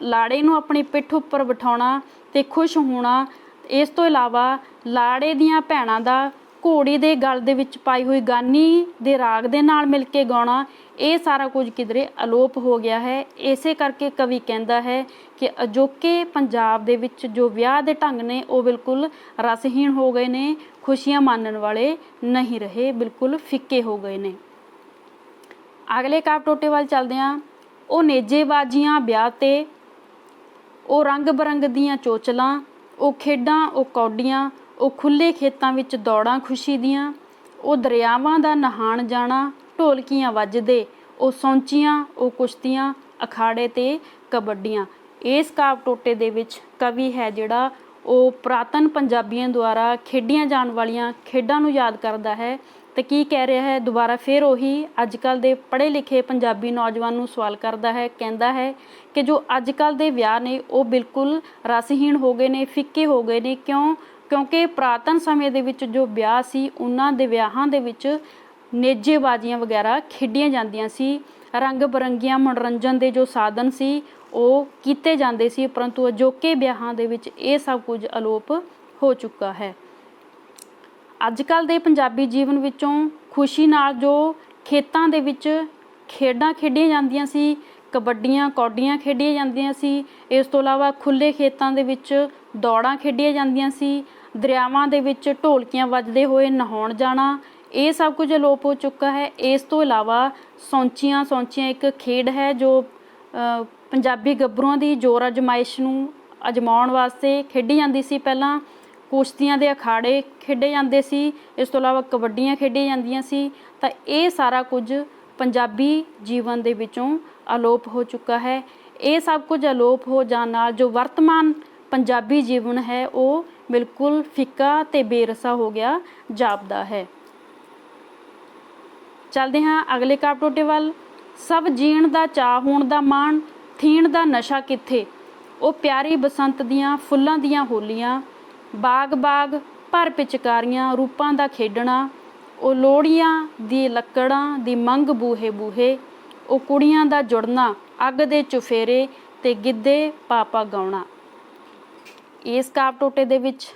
ਲਾੜੇ ਨੂੰ ਆਪਣੀ ਪਿੱਠ ਉੱਪਰ ਬਿਠਾਉਣਾ ਅਤੇ ਖੁਸ਼ ਹੋਣਾ। ਇਸ ਤੋਂ ਇਲਾਵਾ ਲਾੜੇ ਦੀਆਂ ਭੈਣਾਂ ਦਾ ਘੋੜੀ ਦੇ ਗਲ ਦੇ ਵਿੱਚ ਪਾਈ ਹੋਈ ਗਾਨੀ ਦੇ ਰਾਗ ਦੇ ਨਾਲ ਮਿਲ ਕੇ ਗਾਉਣਾ, ਇਹ ਸਾਰਾ ਕੁਝ ਕਿਧਰੇ ਅਲੋਪ ਹੋ ਗਿਆ ਹੈ। ਇਸੇ ਕਰਕੇ ਕਵੀ ਕਹਿੰਦਾ ਹੈ ਕਿ ਅਜੋਕੇ ਪੰਜਾਬ ਦੇ ਵਿੱਚ ਜੋ ਵਿਆਹ ਦੇ ਢੰਗ ਨੇ ਉਹ ਬਿਲਕੁਲ ਰਸਹੀਣ ਹੋ ਗਏ ਨੇ, ਖੁਸ਼ੀਆਂ ਮਾਣਨ ਵਾਲੇ ਨਹੀਂ ਰਹੇ, ਬਿਲਕੁਲ ਫਿੱਕੇ ਹੋ ਗਏ ਨੇ। ਅਗਲੇ ਕਾਵਿ ਟੋਟੇ ਵੱਲ ਚੱਲਦੇ ਹਾਂ। ਉਹ ਨੇਜੇਬਾਜ਼ੀਆਂ ਵਿਆਹ 'ਤੇ, ਉਹ ਰੰਗ ਬਰੰਗ ਦੀਆਂ ਚੋਚਲਾਂ, ਉਹ ਖੇਡਾਂ, ਉਹ ਕੌਡੀਆਂ, ਉਹ ਖੁੱਲ੍ਹੇ ਖੇਤਾਂ ਵਿੱਚ ਦੌੜਾਂ ਖੁਸ਼ੀ ਦੀਆਂ, ਉਹ ਦਰਿਆਵਾਂ ਦਾ ਨਹਾਣ ਜਾਣਾ, ਢੋਲਕੀਆਂ ਵੱਜਦੇ, ਉਹ ਸੌਂਚੀਆਂ, ਉਹ ਕੁਸ਼ਤੀਆਂ, ਅਖਾੜੇ ਤੇ ਕਬੱਡੀਆਂ। ਇਸ ਕਾਵਿ ਟੋਟੇ ਦੇ ਵਿੱਚ ਕਵੀ ਹੈ ਜਿਹੜਾ ਉਹ ਪੁਰਾਤਨ ਪੰਜਾਬੀਆਂ ਦੁਆਰਾ ਖੇਡੀਆਂ ਜਾਣ ਵਾਲੀਆਂ ਖੇਡਾਂ ਨੂੰ ਯਾਦ ਕਰਦਾ ਹੈ ਅਤੇ ਕੀ ਕਹਿ ਰਿਹਾ ਹੈ, ਦੁਬਾਰਾ ਫਿਰ ਉਹੀ ਅੱਜ ਕੱਲ੍ਹ ਦੇ ਪੜ੍ਹੇ ਲਿਖੇ ਪੰਜਾਬੀ ਨੌਜਵਾਨ ਨੂੰ ਸਵਾਲ ਕਰਦਾ ਹੈ। ਕਹਿੰਦਾ ਹੈ ਕਿ ਜੋ ਅੱਜ ਕੱਲ੍ਹ ਦੇ ਵਿਆਹ ਨੇ ਉਹ ਬਿਲਕੁਲ ਰਸਹੀਣ ਹੋ ਗਏ ਨੇ, ਫਿੱਕੇ ਹੋ ਗਏ ਨੇ। ਕਿਉਂਕਿ ਪੁਰਾਤਨ ਸਮੇਂ ਦੇ ਵਿੱਚ ਜੋ ਵਿਆਹ ਸੀ ਉਹਨਾਂ ਦੇ ਵਿਆਹਾਂ ਦੇ ਵਿੱਚ ਨੇਜੇਬਾਜ਼ੀਆਂ ਵਗੈਰਾ ਖੇਡੀਆਂ ਜਾਂਦੀਆਂ ਸੀ, ਰੰਗ ਬਰੰਗੀਆਂ ਮਨੋਰੰਜਨ ਦੇ ਜੋ ਸਾਧਨ ਸੀ ਉਹ ਕੀਤੇ ਜਾਂਦੇ ਸੀ, ਪਰੰਤੂ ਅਜੋਕੇ ਵਿਆਹਾਂ ਦੇ ਵਿੱਚ ਇਹ ਸਭ ਕੁਝ ਅਲੋਪ ਹੋ ਚੁੱਕਾ ਹੈ। ਅੱਜ ਕੱਲ੍ਹ ਦੇ ਪੰਜਾਬੀ ਜੀਵਨ ਵਿੱਚੋਂ ਖੁਸ਼ੀ ਨਾਲ ਜੋ ਖੇਤਾਂ ਦੇ ਵਿੱਚ ਖੇਡਾਂ ਖੇਡੀਆਂ ਜਾਂਦੀਆਂ ਸੀ, ਕਬੱਡੀਆਂ ਕੌਡੀਆਂ ਖੇਡੀਆਂ ਜਾਂਦੀਆਂ ਸੀ, ਇਸ ਤੋਂ ਇਲਾਵਾ ਖੁੱਲ੍ਹੇ ਖੇਤਾਂ ਦੇ ਵਿੱਚ ਦੌੜਾਂ ਖੇਡੀਆਂ ਜਾਂਦੀਆਂ ਸੀ, ਦਰਿਆਵਾਂ ਦੇ ਵਿੱਚ ਢੋਲਕੀਆਂ ਵੱਜਦੇ ਹੋਏ ਨਹਾਉਣ ਜਾਣਾ, ਇਹ ਸਭ ਕੁਝ ਅਲੋਪ ਹੋ ਚੁੱਕਾ ਹੈ। ਇਸ ਤੋਂ ਇਲਾਵਾ ਸੌਂਚੀਆਂ ਇੱਕ ਖੇਡ ਹੈ ਜੋ ਪੰਜਾਬੀ ਗੱਭਰੂਆਂ ਦੀ ਜ਼ੋਰ ਅਜ਼ਮਾਇਸ਼ ਨੂੰ ਅਜ਼ਮਾਉਣ ਵਾਸਤੇ ਖੇਡੀ ਜਾਂਦੀ ਸੀ। ਪਹਿਲਾਂ ਕੁਸ਼ਤੀਆਂ ਦੇ ਅਖਾੜੇ ਖੇਡੇ ਜਾਂਦੇ ਸੀ, ਇਸ ਤੋਂ ਇਲਾਵਾ ਕਬੱਡੀਆਂ ਖੇਡੀਆਂ ਜਾਂਦੀਆਂ ਸੀ। ਤਾਂ ਇਹ ਸਾਰਾ ਕੁਝ ਪੰਜਾਬੀ ਜੀਵਨ ਦੇ ਵਿੱਚੋਂ ਅਲੋਪ ਹੋ ਚੁੱਕਾ ਹੈ। ਇਹ ਸਭ ਕੁਝ ਅਲੋਪ ਹੋ ਜਾਣ ਨਾਲ ਜੋ ਵਰਤਮਾਨ ਪੰਜਾਬੀ ਜੀਵਨ ਹੈ ਉਹ ਬਿਲਕੁਲ ਫਿੱਕਾ ਅਤੇ ਬੇਰਸਾ ਹੋ ਗਿਆ ਜਾਪਦਾ ਹੈ। ਚੱਲਦੇ ਹਾਂ ਅਗਲੇ ਕਾਵਿ ਟੋਟੇ ਵੱਲ। ਸਭ ਜੀਣ ਦਾ ਚਾਅ ਹੋਣ ਦਾ ਮਾਣ, ਥੀਣ ਦਾ ਨਸ਼ਾ ਕਿੱਥੇ, ਉਹ ਪਿਆਰੀ ਬਸੰਤ ਦੀਆਂ ਫੁੱਲਾਂ ਦੀਆਂ ਹੋਲੀਆਂ, ਬਾਗ ਬਾਗ ਭਰ ਪਿਚਕਾਰੀਆਂ ਰੂਪਾਂ ਦਾ ਖੇਡਣਾ, ਉਹ ਲੋਹੜੀਆਂ ਦੀ ਲੱਕੜਾਂ ਦੀ ਮੰਗ ਬੂਹੇ ਬੂਹੇ, ਉਹ ਕੁੜੀਆਂ ਦਾ ਜੁੜਨਾ ਅੱਗ ਦੇ ਚੁਫੇਰੇ ਤੇ ਗਿੱਧੇ ਪਾਪਾ ਗਾਉਣਾ। ਇਸ ਕਾਵਿ ਟੋਟੇ ਦੇ ਵਿੱਚ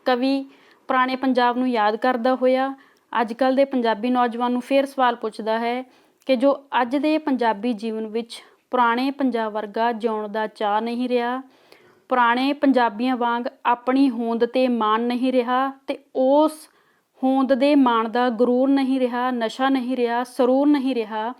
ਕਵੀ ਪੁਰਾਣੇ ਪੰਜਾਬ ਨੂੰ ਯਾਦ ਕਰਦਾ ਹੋਇਆ ਅੱਜ ਕੱਲ੍ਹ ਦੇ ਪੰਜਾਬੀ ਨੌਜਵਾਨ ਨੂੰ ਫਿਰ ਸਵਾਲ ਪੁੱਛਦਾ ਹੈ ਕਿ ਜੋ ਅੱਜ ਦੇ ਪੰਜਾਬੀ ਜੀਵਨ ਵਿੱਚ ਪੁਰਾਣੇ ਪੰਜਾਬ ਵਰਗਾ ਜਿਉਣ ਦਾ ਚਾਅ ਨਹੀਂ ਰਿਹਾ, ਪੁਰਾਣੇ ਪੰਜਾਬੀਆਂ ਵਾਂਗ ਆਪਣੀ ਹੋਂਦ 'ਤੇ ਮਾਣ ਨਹੀਂ ਰਿਹਾ, ਅਤੇ ਉਸ ਹੋਂਦ ਦੇ ਮਾਣ ਦਾ ਗਰੂਰ ਨਹੀਂ ਰਿਹਾ, ਨਸ਼ਾ ਨਹੀਂ ਰਿਹਾ, ਸਰੂਰ ਨਹੀਂ ਰਿਹਾ।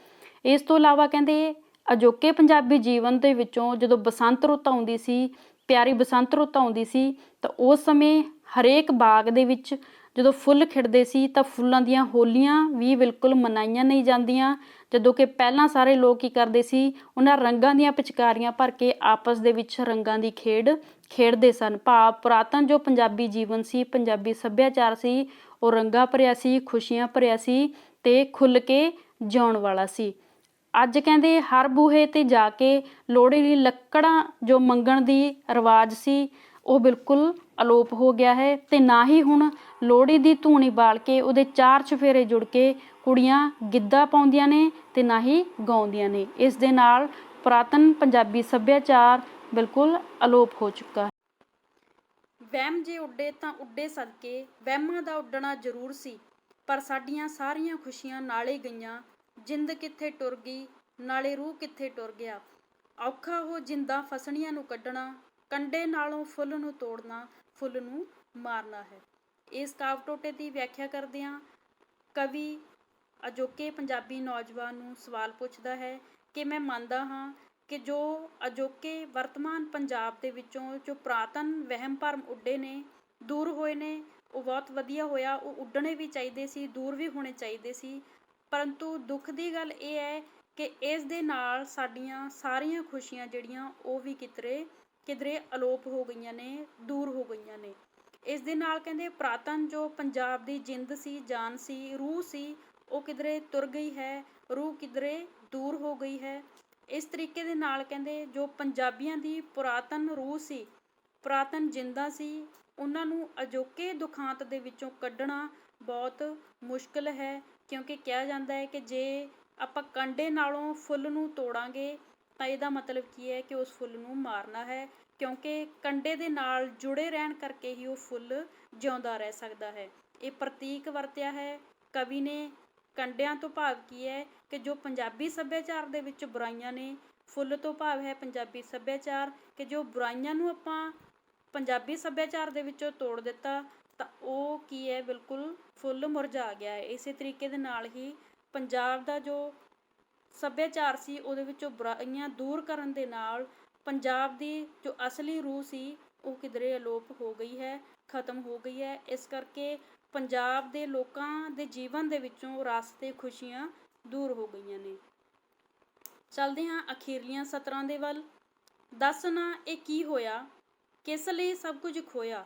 ਇਸ ਤੋਂ ਇਲਾਵਾ ਕਹਿੰਦੇ ਅਜੋਕੇ ਪੰਜਾਬੀ ਜੀਵਨ ਦੇ ਵਿੱਚੋਂ ਜਦੋਂ ਬਸੰਤ ਰੁੱਤ ਆਉਂਦੀ ਸੀ, ਪਿਆਰੀ ਬਸੰਤ ਰੁੱਤ ਆਉਂਦੀ ਸੀ, ਤਾਂ ਉਸ ਸਮੇਂ ਹਰੇਕ ਬਾਗ ਦੇ ਵਿੱਚ ਜਦੋਂ ਫੁੱਲ ਖਿੜਦੇ ਸੀ ਤਾਂ ਫੁੱਲਾਂ ਦੀਆਂ ਹੋਲੀਆਂ ਵੀ ਬਿਲਕੁਲ ਮਨਾਈਆਂ ਨਹੀਂ ਜਾਂਦੀਆਂ। ਜਦੋਂ ਕਿ ਪਹਿਲਾਂ ਸਾਰੇ ਲੋਕ ਕੀ ਕਰਦੇ ਸੀ, ਉਹਨਾਂ ਰੰਗਾਂ ਦੀਆਂ ਪਿਚਕਾਰੀਆਂ ਭਰ ਕੇ ਆਪਸ ਦੇ ਵਿੱਚ ਰੰਗਾਂ ਦੀ ਖੇਡ ਖੇਡਦੇ ਸਨ। ਭਾਵ ਪੁਰਾਤਨ ਜੋ ਪੰਜਾਬੀ ਜੀਵਨ ਸੀ, ਪੰਜਾਬੀ ਸੱਭਿਆਚਾਰ ਸੀ, ਉਹ ਰੰਗਾਂ ਭਰਿਆ ਸੀ, ਖੁਸ਼ੀਆਂ ਭਰਿਆ ਸੀ ਤੇ ਖੁੱਲ੍ਹ ਕੇ ਜਿਉਣ ਵਾਲਾ ਸੀ। ਅੱਜ ਕਹਿੰਦੇ ਹਰ ਬੂਹੇ 'ਤੇ ਜਾ ਕੇ ਲੋਹੜੀ ਲਈ ਲੱਕੜਾਂ ਜੋ ਮੰਗਣ ਦੀ ਰਿਵਾਜ ਸੀ, ਉਹ ਬਿਲਕੁਲ ਅਲੋਪ ਹੋ ਗਿਆ ਹੈ। ਤੇ ਨਾ ਹੀ ਹੁਣ ਲੋਹੜੀ ਦੀ ਧੂਣੀ ਬਾਲ ਕੇ ਉਹਦੇ 4 ਚੁਫੇਰੇ ਜੁੜ ਕੇ ਕੁੜੀਆਂ ਗਿੱਧਾ ਪਾਉਂਦੀਆਂ ਨੇ ਤੇ ਨਾ ਹੀ ਗਾਉਂਦੀਆਂ ਨੇ। ਇਸ ਦੇ ਨਾਲ ਪੁਰਾਤਨ ਪੰਜਾਬੀ ਸੱਭਿਆਚਾਰ ਬਿਲਕੁਲ ਅਲੋਪ ਹੋ ਚੁੱਕਾ ਹੈ। ਵਹਿਮ ਜੇ ਉੱਡੇ ਤਾਂ ਉੱਡੇ ਸਦਕੇ, ਵਹਿਮਾਂ ਦਾ ਉੱਡਣਾ ਜ਼ਰੂਰ ਸੀ, ਪਰ ਸਾਡੀਆਂ ਸਾਰੀਆਂ ਖੁਸ਼ੀਆਂ ਨਾਲੇ ਗਈਆਂ। ਜਿੰਦ ਕਿੱਥੇ ਟੁਰ ਗਈ, ਨਾਲੇ ਰੂਹ ਕਿੱਥੇ ਟੁਰ ਗਿਆ। ਔਖਾ ਉਹ ਜਿੰਦਾਂ ਫਸਣੀਆਂ ਨੂੰ ਕੱਢਣਾ, ਕੰਡੇ ਨਾਲੋਂ ਫੁੱਲ ਨੂੰ ਤੋੜਨਾ, ਫੁੱਲ ਨੂੰ ਮਾਰਨਾ ਹੈ। ਇਸ ਕਾਵਿ ਟੋਟੇ ਦੀ ਵਿਆਖਿਆ ਕਰਦਿਆਂ ਕਵੀ ਅਜੋਕੇ ਪੰਜਾਬੀ ਨੌਜਵਾਨ ਨੂੰ ਸਵਾਲ ਪੁੱਛਦਾ ਹੈ ਕਿ ਮੈਂ ਮੰਨਦਾ ਹਾਂ ਕਿ ਜੋ ਅਜੋਕੇ ਵਰਤਮਾਨ ਪੰਜਾਬ ਦੇ ਵਿੱਚੋਂ ਜੋ ਪੁਰਾਤਨ ਵਹਿਮ ਭਰਮ ਉੱਡੇ ਨੇ, ਦੂਰ ਹੋਏ ਨੇ, ਉਹ ਬਹੁਤ ਵਧੀਆ ਹੋਇਆ। ਉਹ ਉੱਡਣੇ ਵੀ ਚਾਹੀਦੇ ਸੀ, ਦੂਰ ਵੀ ਹੋਣੇ ਚਾਹੀਦੇ ਸੀ। ਪਰੰਤੂ ਦੁੱਖ ਦੀ ਗੱਲ ਇਹ ਹੈ ਕਿ ਇਸ ਦੇ ਨਾਲ ਸਾਡੀਆਂ ਸਾਰੀਆਂ ਖੁਸ਼ੀਆਂ ਜਿਹੜੀਆਂ ਉਹ ਵੀ ਕਿਧਰੇ ਅਲੋਪ ਹੋ ਗਈਆਂ ਨੇ, ਦੂਰ ਹੋ ਗਈਆਂ ਨੇ। ਇਸ ਦੇ ਨਾਲ ਕਹਿੰਦੇ ਪੁਰਾਤਨ ਜੋ ਪੰਜਾਬ ਦੀ ਜਿੰਦ ਸੀ, ਜਾਨ ਸੀ, ਰੂਹ ਸੀ, ਉਹ ਕਿਧਰੇ ਤੁਰ ਗਈ ਹੈ, ਰੂਹ ਕਿਧਰੇ ਦੂਰ ਹੋ ਗਈ ਹੈ। ਇਸ ਤਰੀਕੇ ਦੇ ਨਾਲ ਕਹਿੰਦੇ ਜੋ ਪੰਜਾਬੀਆਂ ਦੀ ਪੁਰਾਤਨ ਰੂਹ ਸੀ, ਪੁਰਾਤਨ ਜਿੰਦਾਂ ਸੀ, ਉਹਨਾਂ ਨੂੰ ਅਜੋਕੇ ਦੁਖਾਂਤ ਦੇ ਵਿੱਚੋਂ ਕੱਢਣਾ ਬਹੁਤ ਮੁਸ਼ਕਿਲ ਹੈ। ਕਿਉਂਕਿ ਕਿਹਾ ਜਾਂਦਾ ਹੈ ਕਿ ਜੇ ਆਪਾਂ ਕੰਡੇ ਨਾਲੋਂ ਫੁੱਲ ਨੂੰ ਤੋੜਾਂਗੇ ਤਾਂ ਇਹਦਾ ਮਤਲਬ ਕੀ ਹੈ ਕਿ ਉਸ ਫੁੱਲ ਨੂੰ ਮਾਰਨਾ ਹੈ। ਕਿਉਂਕਿ ਕੰਡੇ ਦੇ ਨਾਲ ਜੁੜੇ ਰਹਿਣ ਕਰਕੇ ਹੀ ਉਹ ਫੁੱਲ ਜਿਉਂਦਾ ਰਹਿ ਸਕਦਾ ਹੈ। ਇਹ ਪ੍ਰਤੀਕ ਵਰਤਿਆ ਹੈ ਕਵੀ ਨੇ। ਕੰਡਿਆਂ ਤੋਂ ਭਾਵ ਕੀ ਹੈ ਕਿ ਜੋ ਪੰਜਾਬੀ ਸੱਭਿਆਚਾਰ ਦੇ ਵਿੱਚ ਬੁਰਾਈਆਂ ਨੇ, ਫੁੱਲ ਤੋਂ ਭਾਵ ਹੈ ਪੰਜਾਬੀ ਸੱਭਿਆਚਾਰ, ਕਿ ਜੋ ਬੁਰਾਈਆਂ ਨੂੰ ਆਪਾਂ ਪੰਜਾਬੀ ਸੱਭਿਆਚਾਰ ਦੇ ਵਿੱਚੋਂ ਤੋੜ ਦਿੱਤਾ ਤਾਂ ਉਹ ਕੀ ਹੈ, ਬਿਲਕੁਲ ਫੁੱਲ ਮੁਰਝਾ ਗਿਆ ਹੈ। ਇਸੇ ਤਰੀਕੇ ਦੇ ਨਾਲ ਹੀ ਪੰਜਾਬ ਦਾ ਜੋ ਸੱਭਿਆਚਾਰ ਸੀ, ਉਹਦੇ ਵਿੱਚੋਂ ਬੁਰਾਈਆਂ ਦੂਰ ਕਰਨ ਦੇ ਨਾਲ ਪੰਜਾਬ ਦੀ ਜੋ ਅਸਲੀ ਰੂਹ ਸੀ ਉਹ ਕਿਧਰੇ ਅਲੋਪ ਹੋ ਗਈ ਹੈ, ਖਤਮ ਹੋ ਗਈ ਹੈ। ਇਸ ਕਰਕੇ ਪੰਜਾਬ ਦੇ ਲੋਕਾਂ ਦੇ ਜੀਵਨ ਦੇ ਵਿੱਚੋਂ ਰਸ ਤੇ ਖੁਸ਼ੀਆਂ ਦੂਰ ਹੋ ਗਈਆਂ ਨੇ। ਚੱਲਦੇ ਹਾਂ ਅਖੀਰਲੀਆਂ ਸਤਰਾਂ ਦੇ ਵੱਲ। ਦੱਸ ਨਾ ਇਹ ਕੀ ਹੋਇਆ, ਕਿਸ ਲਈ ਸਭ ਕੁਝ ਖੋਇਆ।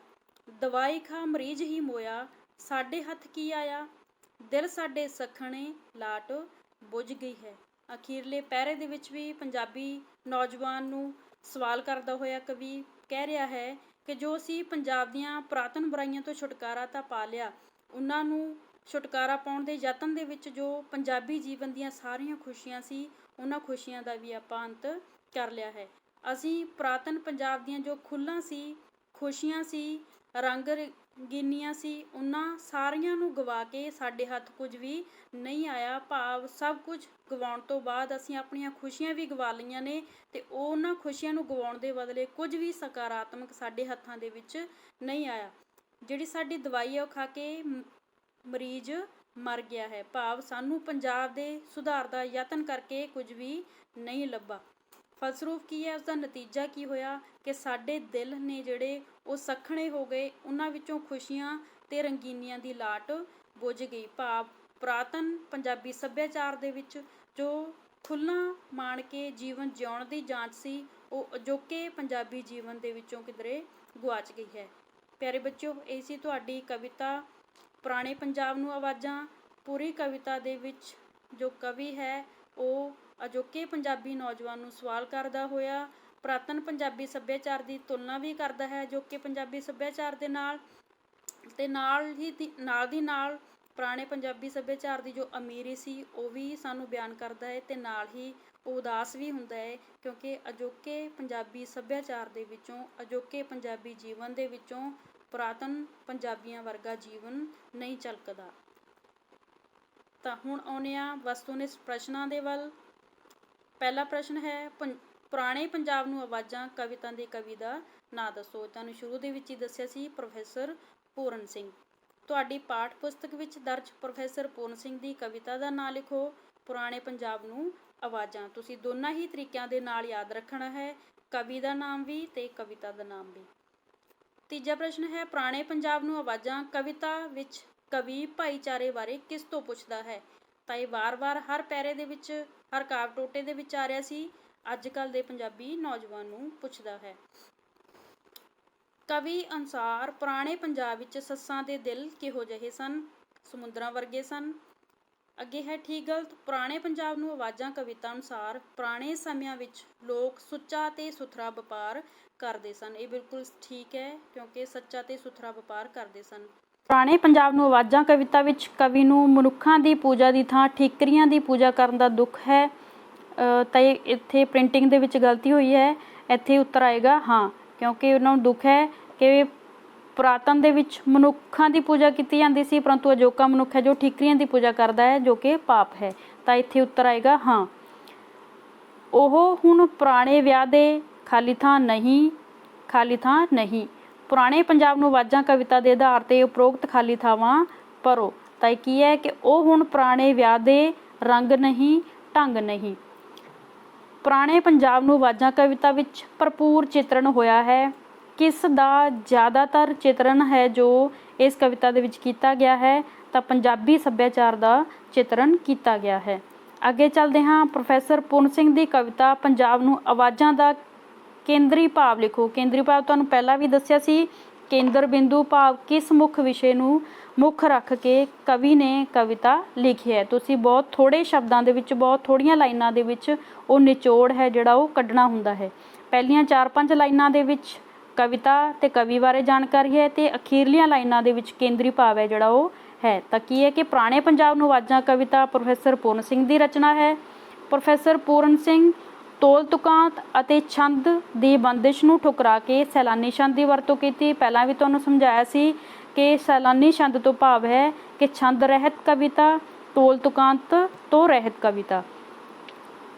ਦਵਾਈ ਖਾ ਮਰੀਜ਼ ਹੀ ਮੋਇਆ, ਸਾਡੇ ਹੱਥ ਕੀ ਆਇਆ। ਦਿਲ ਸਾਡੇ ਸਖਣੇ, ਲਾਟ ਬੁਝ ਗਈ ਹੈ। ਅਖੀਰਲੇ ਪਹਿਰੇ ਦੇ ਵਿੱਚ ਵੀ ਪੰਜਾਬੀ ਨੌਜਵਾਨ ਨੂੰ ਸਵਾਲ ਕਰਦਾ ਹੋਇਆ ਕਵੀ ਕਹਿ ਰਿਹਾ ਹੈ ਕਿ ਜੋ ਅਸੀਂ ਪੰਜਾਬ ਦੀਆਂ ਪੁਰਾਤਨ ਬੁਰਾਈਆਂ ਤੋਂ ਛੁਟਕਾਰਾ ਤਾਂ ਪਾ ਲਿਆ, ਉਹਨਾਂ ਨੂੰ ਛੁਟਕਾਰਾ ਪਾਉਣ ਦੇ ਯਤਨ ਦੇ ਵਿੱਚ ਜੋ ਪੰਜਾਬੀ ਜੀਵਨ ਦੀਆਂ ਸਾਰੀਆਂ ਖੁਸ਼ੀਆਂ ਸੀ, ਉਹਨਾਂ ਖੁਸ਼ੀਆਂ ਦਾ ਵੀ ਆਪਾਂ ਅੰਤ ਕਰ ਲਿਆ ਹੈ। ਅਸੀਂ ਪੁਰਾਤਨ ਪੰਜਾਬ ਦੀਆਂ ਜੋ ਖੁੱਲ੍ਹਾਂ ਸੀ, ਖੁਸ਼ੀਆਂ ਸੀ, ਰੰਗ ਰੰਗੀਨੀਆਂ ਸੀ, ਉਹਨਾਂ ਸਾਰੀਆਂ ਨੂੰ ਗਵਾ ਕੇ ਸਾਡੇ ਹੱਥ ਕੁਝ ਵੀ ਨਹੀਂ ਆਇਆ। ਭਾਵ ਸਭ ਕੁਝ ਗਵਾਉਣ ਤੋਂ ਬਾਅਦ ਅਸੀਂ ਆਪਣੀਆਂ ਖੁਸ਼ੀਆਂ ਵੀ ਗਵਾ ਲਈਆਂ ਨੇ ਤੇ ਉਹਨਾਂ ਖੁਸ਼ੀਆਂ ਨੂੰ ਗਵਾਉਣ ਦੇ ਬਦਲੇ ਕੁਝ ਵੀ ਸਕਾਰਾਤਮਕ ਸਾਡੇ ਹੱਥਾਂ ਦੇ ਵਿੱਚ ਨਹੀਂ ਆਇਆ। ਜਿਹੜੀ ਸਾਡੀ ਦਵਾਈ ਹੈ ਉਹ ਖਾ ਕੇ ਮਰੀਜ਼ ਮਰ ਗਿਆ ਹੈ। ਭਾਵ ਸਾਨੂੰ ਪੰਜਾਬ ਦੇ ਸੁਧਾਰ ਦਾ ਯਤਨ ਕਰਕੇ ਕੁਝ ਵੀ ਨਹੀਂ ਲੱਭਾ। ਫਲਸਰੂਪ ਕੀ ਹੈ, ਉਸਦਾ ਨਤੀਜਾ ਕੀ ਹੋਇਆ ਕਿ ਸਾਡੇ ਦਿਲ ਨੇ ਜਿਹੜੇ ਉਹ ਸੱਖਣੇ ਹੋ ਗਏ, ਉਹਨਾਂ ਵਿੱਚੋਂ ਖੁਸ਼ੀਆਂ ਤੇ ਰੰਗੀਨੀਆਂ ਦੀ ਲਾਟ ਬੁਝ ਗਈ। ਭਾਵ ਪੁਰਾਤਨ ਪੰਜਾਬੀ ਸੱਭਿਆਚਾਰ ਦੇ ਵਿੱਚ ਜੋ ਖੁੱਲ੍ਹਾਂ ਮਾਣ ਕੇ ਜੀਵਨ ਜਿਉਣ ਦੀ ਜਾਂਚ ਸੀ, ਉਹ ਅਜੋਕੇ ਪੰਜਾਬੀ ਜੀਵਨ ਦੇ ਵਿੱਚੋਂ ਕਿਧਰੇ ਗੁਆਚ ਗਈ ਹੈ। ਪਿਆਰੇ ਬੱਚਿਓ, ਇਹ ਸੀ ਤੁਹਾਡੀ ਕਵਿਤਾ ਪੁਰਾਣੇ ਪੰਜਾਬ ਨੂੰ ਆਵਾਜ਼ਾਂ। ਪੂਰੀ ਕਵਿਤਾ ਦੇ ਵਿੱਚ ਜੋ ਕਵੀ ਹੈ ਉਹ ਅਜੋਕੇ ਪੰਜਾਬੀ ਨੌਜਵਾਨ ਨੂੰ ਸਵਾਲ ਕਰਦਾ ਹੋਇਆ ਪੁਰਾਤਨ ਪੰਜਾਬੀ ਸੱਭਿਆਚਾਰ ਦੀ ਤੁਲਨਾ ਵੀ ਕਰਦਾ ਹੈ ਅਜੋਕੇ ਪੰਜਾਬੀ ਸੱਭਿਆਚਾਰ ਦੇ ਨਾਲ, ਤੇ ਨਾਲ ਦੀ ਨਾਲ ਪੁਰਾਣੇ ਪੰਜਾਬੀ ਸੱਭਿਆਚਾਰ ਦੀ ਜੋ ਅਮੀਰੀ ਸੀ ਉਹ ਵੀ ਸਾਨੂੰ ਬਿਆਨ ਕਰਦਾ ਹੈ। ਤੇ ਨਾਲ ਹੀ ਉਹ ਉਦਾਸ ਵੀ ਹੁੰਦਾ ਹੈ ਕਿਉਂਕਿ ਅਜੋਕੇ ਪੰਜਾਬੀ ਸੱਭਿਆਚਾਰ ਦੇ ਵਿੱਚੋਂ, ਅਜੋਕੇ ਪੰਜਾਬੀ ਜੀਵਨ ਦੇ ਵਿੱਚੋਂ ਪੁਰਾਤਨ ਪੰਜਾਬੀਆਂ ਵਰਗਾ ਜੀਵਨ ਨਹੀਂ ਝਲਕਦਾ। ਤਾਂ ਹੁਣ ਆਉਂਦੇ ਹਾਂ ਵਸਤੂਨਿਸ਼ਟ ਪ੍ਰਸ਼ਨਾਂ ਦੇ ਵੱਲ। ਪਹਿਲਾ ਪ੍ਰਸ਼ਨ ਹੈ, ਪੁਰਾਣੇ ਪੰਜਾਬ ਨੂੰ ਆਵਾਜ਼ਾਂ ਕਵਿਤਾ ਦੇ ਕਵੀ ਦਾ ਨਾਂ ਦੱਸੋ। ਤੁਹਾਨੂੰ ਸ਼ੁਰੂ ਦੇ ਵਿੱਚ ਹੀ ਦੱਸਿਆ ਸੀ ਪ੍ਰੋਫੈਸਰ ਪੂਰਨ ਸਿੰਘ। ਤੁਹਾਡੀ ਪਾਠ ਪੁਸਤਕ ਵਿੱਚ ਦਰਜ ਪ੍ਰੋਫੈਸਰ ਪੂਰਨ ਸਿੰਘ ਦੀ ਕਵਿਤਾ ਦਾ ਨਾਂ ਲਿਖੋ। ਪੁਰਾਣੇ ਪੰਜਾਬ ਨੂੰ ਆਵਾਜ਼ਾਂ। ਤੁਸੀਂ ਦੋਨਾਂ ਹੀ ਤਰੀਕਿਆਂ ਦੇ ਨਾਲ ਯਾਦ ਰੱਖਣਾ ਹੈ, ਕਵੀ ਦਾ ਨਾਮ ਵੀ ਤੇ ਕਵਿਤਾ ਦਾ ਨਾਮ ਵੀ। ਤੀਜਾ ਪ੍ਰਸ਼ਨ ਹੈ, ਪੁਰਾਣੇ ਪੰਜਾਬ ਨੂੰ ਆਵਾਜ਼ਾਂ ਕਵਿਤਾ ਵਿੱਚ ਕਵੀ ਭਾਈਚਾਰੇ ਬਾਰੇ ਕਿਸ ਤੋਂ ਪੁੱਛਦਾ ਹੈ? ਤਾਂ ਇਹ ਵਾਰ-ਵਾਰ ਹਰ ਪੈਰੇ ਦੇ ਵਿੱਚ, ਹਰ ਕਾਵਿ ਟੋਟੇ ਦੇ ਵਿੱਚ ਆ ਰਿਹਾ ਸੀ। ਅੱਜ ਕੱਲ੍ਹ ਦੇ ਪੰਜਾਬੀ ਨੌਜਵਾਨ ਨੂੰ ਪੁੱਛਦਾ ਹੈ। ਕਵੀ ਅਨੁਸਾਰ ਪੁਰਾਣੇ ਪੰਜਾਬ ਵਿੱਚ ਸੱਸਾਂ ਦੇ ਦਿਲ ਕਿਹੋ ਜਿਹੇ ਸਨ? ਸਮੁੰਦਰਾਂ ਵਰਗੇ ਸਨ। ਅੱਗੇ ਹੈ ਠੀਕ ਗਲਤ। ਪੁਰਾਣੇ ਪੰਜਾਬ ਨੂੰ ਆਵਾਜ਼ਾਂ ਕਵਿਤਾ ਅਨੁਸਾਰ ਪੁਰਾਣੇ ਸਮਿਆਂ ਵਿੱਚ ਲੋਕ ਸੁੱਚਾ ਤੇ ਸੁਥਰਾ ਵਪਾਰ ਕਰਦੇ ਸਨ। ਇਹ ਬਿਲਕੁਲ ਠੀਕ ਹੈ, ਕਿਉਂਕਿ ਸੱਚਾ ਤੇ ਸੁਥਰਾ ਵਪਾਰ ਕਰਦੇ ਸਨ। ਪੁਰਾਣੇ ਪੰਜਾਬ ਨੂੰ ਆਵਾਜ਼ਾਂ ਕਵਿਤਾ ਵਿੱਚ ਕਵੀ ਨੂੰ ਮਨੁੱਖਾਂ ਦੀ ਪੂਜਾ ਦੀ ਥਾਂ ਠੀਕਰੀਆਂ ਦੀ ਪੂਜਾ ਕਰਨ ਦਾ ਦੁੱਖ ਹੈ। ਤਾਂ ਇੱਥੇ ਪ੍ਰਿੰਟਿੰਗ ਦੇ ਵਿੱਚ ਗਲਤੀ ਹੋਈ ਹੈ। ਇੱਥੇ ਉੱਤਰ ਆਏਗਾ ਹਾਂ, ਕਿਉਂਕਿ ਉਹਨਾਂ ਨੂੰ ਦੁੱਖ ਹੈ ਕਿ ਪੁਰਾਤਨ ਦੇ ਵਿੱਚ ਮਨੁੱਖਾਂ ਦੀ ਪੂਜਾ ਕੀਤੀ ਜਾਂਦੀ ਸੀ, ਪਰੰਤੂ ਅਜੋਕਾ ਮਨੁੱਖ ਹੈ ਜੋ ਠੀਕਰੀਆਂ ਦੀ ਪੂਜਾ ਕਰਦਾ ਹੈ, ਜੋ ਕਿ ਪਾਪ ਹੈ। ਤਾਂ ਇੱਥੇ ਉੱਤਰ ਆਏਗਾ ਹਾਂ। ਉਹ ਹੁਣ ਪੁਰਾਣੇ ਵਿਆਹ ਦੇ ਖਾਲੀ ਥਾਂ ਨਹੀਂ, ਖਾਲੀ ਥਾਂ ਨਹੀਂ। ਪੁਰਾਣੇ ਪੰਜਾਬ ਨੂੰ ਆਵਾਜ਼ਾਂ ਕਵਿਤਾ ਦੇ ਆਧਾਰ 'ਤੇ ਉਪਰੋਕਤ ਖਾਲੀ ਥਾਵਾਂ ਭਰੋ। ਤਾਂ ਇਹ ਕੀ ਹੈ ਕਿ ਉਹ ਹੁਣ ਪੁਰਾਣੇ ਵਿਆਹ ਦੇ ਰੰਗ ਨਹੀਂ, ਢੰਗ ਨਹੀਂ। ਪੁਰਾਣੇ ਪੰਜਾਬ ਨੂੰ ਆਵਾਜ਼ਾਂ ਕਵਿਤਾ ਵਿੱਚ ਭਰਪੂਰ ਚਿਤਰਣ ਹੋਇਆ ਹੈ। ਕਿਸ ਦਾ ਜ਼ਿਆਦਾਤਰ ਚਿਤਰਣ ਹੈ ਜੋ ਇਸ ਕਵਿਤਾ ਦੇ ਵਿੱਚ ਕੀਤਾ ਗਿਆ ਹੈ? ਤਾਂ ਪੰਜਾਬੀ ਸੱਭਿਆਚਾਰ ਦਾ ਚਿਤਰਣ ਕੀਤਾ ਗਿਆ ਹੈ। ਅੱਗੇ ਚੱਲਦੇ ਹਾਂ। ਪ੍ਰੋਫੈਸਰ ਪੂਰਨ ਸਿੰਘ ਦੀ ਕਵਿਤਾ ਪੰਜਾਬ ਨੂੰ ਆਵਾਜ਼ਾਂ ਦਾ ਕੇਂਦਰੀ ਭਾਵ ਲਿਖੋ। ਕੇਂਦਰੀ ਭਾਵ ਤੁਹਾਨੂੰ ਪਹਿਲਾਂ ਵੀ ਦੱਸਿਆ ਸੀ। ਕੇਂਦਰ ਬਿੰਦੂ ਭਾਵ ਕਿਸ ਮੁੱਖ ਵਿਸ਼ੇ ਨੂੰ ਮੁੱਖ ਰੱਖ ਕੇ ਕਵੀ ਨੇ ਕਵਿਤਾ ਲਿਖੀ ਹੈ। ਤੁਸੀਂ ਬਹੁਤ ਥੋੜ੍ਹੇ ਸ਼ਬਦਾਂ ਦੇ ਵਿੱਚ, ਬਹੁਤ ਥੋੜ੍ਹੀਆਂ ਲਾਈਨਾਂ ਦੇ ਵਿੱਚ ਉਹ ਨਿਚੋੜ ਹੈ ਜਿਹੜਾ ਉਹ ਕੱਢਣਾ ਹੁੰਦਾ ਹੈ। ਪਹਿਲੀਆਂ 4-5 ਲਾਈਨਾਂ ਦੇ ਵਿੱਚ ਕਵਿਤਾ ਤੇ ਕਵੀ ਬਾਰੇ ਜਾਣਕਾਰੀ ਹੈ, ਤੇ ਅਖੀਰਲੀਆਂ ਲਾਈਨਾਂ ਦੇ ਵਿੱਚ ਕੇਂਦਰੀ ਭਾਵ ਹੈ ਜਿਹੜਾ ਉਹ ਹੈ। ਤਾਂ ਕੀ ਹੈ ਕਿ ਪੁਰਾਣੇ ਪੰਜਾਬ ਨੂੰ ਆਵਾਜ਼ਾਂ ਕਵਿਤਾ ਪ੍ਰੋਫੈਸਰ ਪੂਰਨ ਸਿੰਘ ਦੀ ਰਚਨਾ ਹੈ। ਪ੍ਰੋਫੈਸਰ ਪੂਰਨ ਸਿੰਘ ਤੋਲ ਤੁਕਾਂਤ ਅਤੇ ਛੰਦ ਦੀ ਬੰਦਿਸ਼ ਨੂੰ ਠੁਕਰਾ ਕੇ ਸੈਲਾਨੀ ਛੰਦ ਦੀ ਵਰਤੋਂ ਕੀਤੀ। ਪਹਿਲਾਂ ਵੀ ਤੁਹਾਨੂੰ ਸਮਝਾਇਆ ਸੀ ਕਿ ਸੈਲਾਨੀ ਛੰਦ ਤੋਂ ਭਾਵ ਹੈ ਕਿ ਛੰਦ ਰਹਿਤ ਕਵਿਤਾ, ਤੋਲ ਤੁਕਾਂਤ ਤੋਂ ਰਹਿਤ ਕਵਿਤਾ।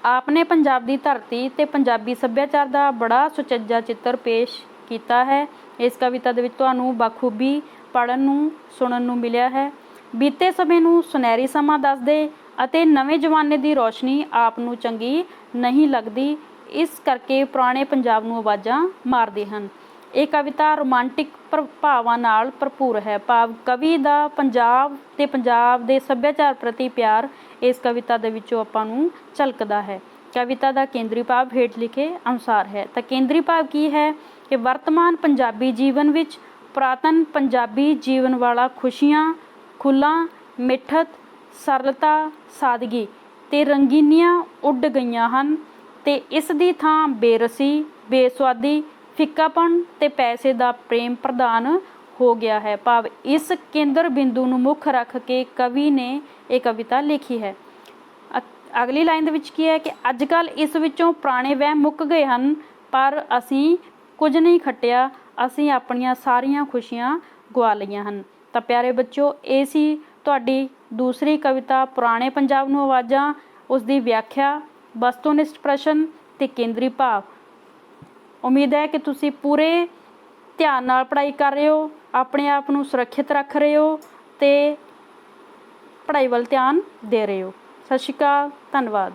ਆਪ ਨੇ ਪੰਜਾਬ ਦੀ ਧਰਤੀ ਤੇ ਪੰਜਾਬੀ ਸੱਭਿਆਚਾਰ ਦਾ ਬੜਾ ਸੁਚੱਜਾ ਚਿੱਤਰ ਪੇਸ਼ ਕੀਤਾ ਹੈ। ਇਸ ਕਵਿਤਾ ਦੇ ਵਿੱਚ ਤੁਹਾਨੂੰ ਬਾਖੂਬੀ ਪੜ੍ਹਨ ਨੂੰ, ਸੁਣਨ ਨੂੰ ਮਿਲਿਆ ਹੈ। ਬੀਤੇ ਸਮੇਂ ਨੂੰ ਸੁਨਹਿਰੀ ਸਮਾਂ ਦੱਸਦੇ ਅਤੇ ਨਵੇਂ ਜ਼ਮਾਨੇ ਦੀ ਰੌਸ਼ਨੀ ਆਪ ਨੂੰ ਚੰਗੀ ਨਹੀਂ ਲੱਗਦੀ, ਇਸ ਕਰਕੇ ਪੁਰਾਣੇ ਪੰਜਾਬ ਨੂੰ ਆਵਾਜ਼ਾਂ ਮਾਰਦੇ ਹਨ। ਇਹ ਕਵਿਤਾ ਰੋਮਾਂਟਿਕ ਪ੍ਰਭਾਵਾਂ ਨਾਲ ਭਰਪੂਰ ਹੈ, ਭਾਵ ਕਵੀ ਦਾ ਪੰਜਾਬ ਤੇ ਪੰਜਾਬ ਦੇ ਸੱਭਿਆਚਾਰ ਪ੍ਰਤੀ ਪਿਆਰ ਇਸ ਕਵਿਤਾ ਦੇ ਵਿੱਚੋਂ ਆਪਾਂ ਨੂੰ ਝਲਕਦਾ ਹੈ। ਕਵਿਤਾ ਦਾ ਕੇਂਦਰੀ ਭਾਵ ਹੇਠ ਲਿਖੇ ਅਨੁਸਾਰ ਹੈ। ਤਾਂ ਕੇਂਦਰੀ ਭਾਵ ਕੀ ਹੈ ਕਿ ਵਰਤਮਾਨ ਪੰਜਾਬੀ ਜੀਵਨ ਵਿੱਚ ਪੁਰਾਤਨ ਪੰਜਾਬੀ ਜੀਵਨ ਵਾਲਾ ਖੁਸ਼ੀਆਂ, ਖੁੱਲ੍ਹਾਂ, ਮਿੱਠਤ, ਸਰਲਤਾ, ਸਾਦਗੀ ਤੇ ਰੰਗੀਨੀਆਂ ਉੱਡ ਗਈਆਂ ਹਨ, ਤੇ ਇਸ ਦੀ ਥਾਂ ਬੇਰਸੀ, ਬੇਸੁਆਦੀ, ਫਿੱਕਾਪਣ ਤੇ ਪੈਸੇ ਦਾ ਪ੍ਰੇਮ ਪ੍ਰਧਾਨ ਹੋ ਗਿਆ ਹੈ। ਭਾਵ ਇਸ ਕੇਂਦਰ ਬਿੰਦੂ ਨੂੰ ਮੁੱਖ ਰੱਖ ਕੇ ਕਵੀ ਨੇ ਇਹ ਕਵਿਤਾ ਲਿਖੀ ਹੈ। ਅਗਲੀ ਲਾਈਨ ਦੇ ਵਿੱਚ ਕੀ ਹੈ ਕਿ ਅੱਜ ਕੱਲ੍ਹ ਇਸ ਵਿੱਚੋਂ ਪੁਰਾਣੇ ਵਹਿਮ ਮੁੱਕ ਗਏ ਹਨ, ਪਰ ਅਸੀਂ ਕੁਝ ਨਹੀਂ ਖੱਟਿਆ, ਅਸੀਂ ਆਪਣੀਆਂ ਸਾਰੀਆਂ ਖੁਸ਼ੀਆਂ ਗਵਾ ਲਈਆਂ ਹਨ। ਤਾਂ ਪਿਆਰੇ ਬੱਚਿਓ, ਇਹ ਸੀ ਤੁਹਾਡੀ ਦੂਸਰੀ ਕਵਿਤਾ ਪੁਰਾਣੇ ਪੰਜਾਬ ਨੂੰ ਆਵਾਜ਼ਾਂ, ਉਸ ਦੀ ਵਿਆਖਿਆ, ਵਸਤੂਨਿਸ਼ਟ ਪ੍ਰਸ਼ਨ ਤੇ ਕੇਂਦਰੀ ਭਾਵ। ਉਮੀਦ ਹੈ ਕਿ ਤੁਸੀਂ ਪੂਰੇ ਧਿਆਨ ਨਾਲ ਪੜ੍ਹਾਈ ਕਰ ਰਹੇ ਹੋ, ਆਪਣੇ ਆਪ ਨੂੰ ਸੁਰੱਖਿਅਤ ਰੱਖ ਰਹੇ ਹੋ ਤੇ ਪੜ੍ਹਾਈ ਵੱਲ ਧਿਆਨ ਦੇ ਰਹੇ ਹੋ। ਸਤਿ ਸ਼੍ਰੀ ਅਕਾਲ, ਧੰਨਵਾਦ।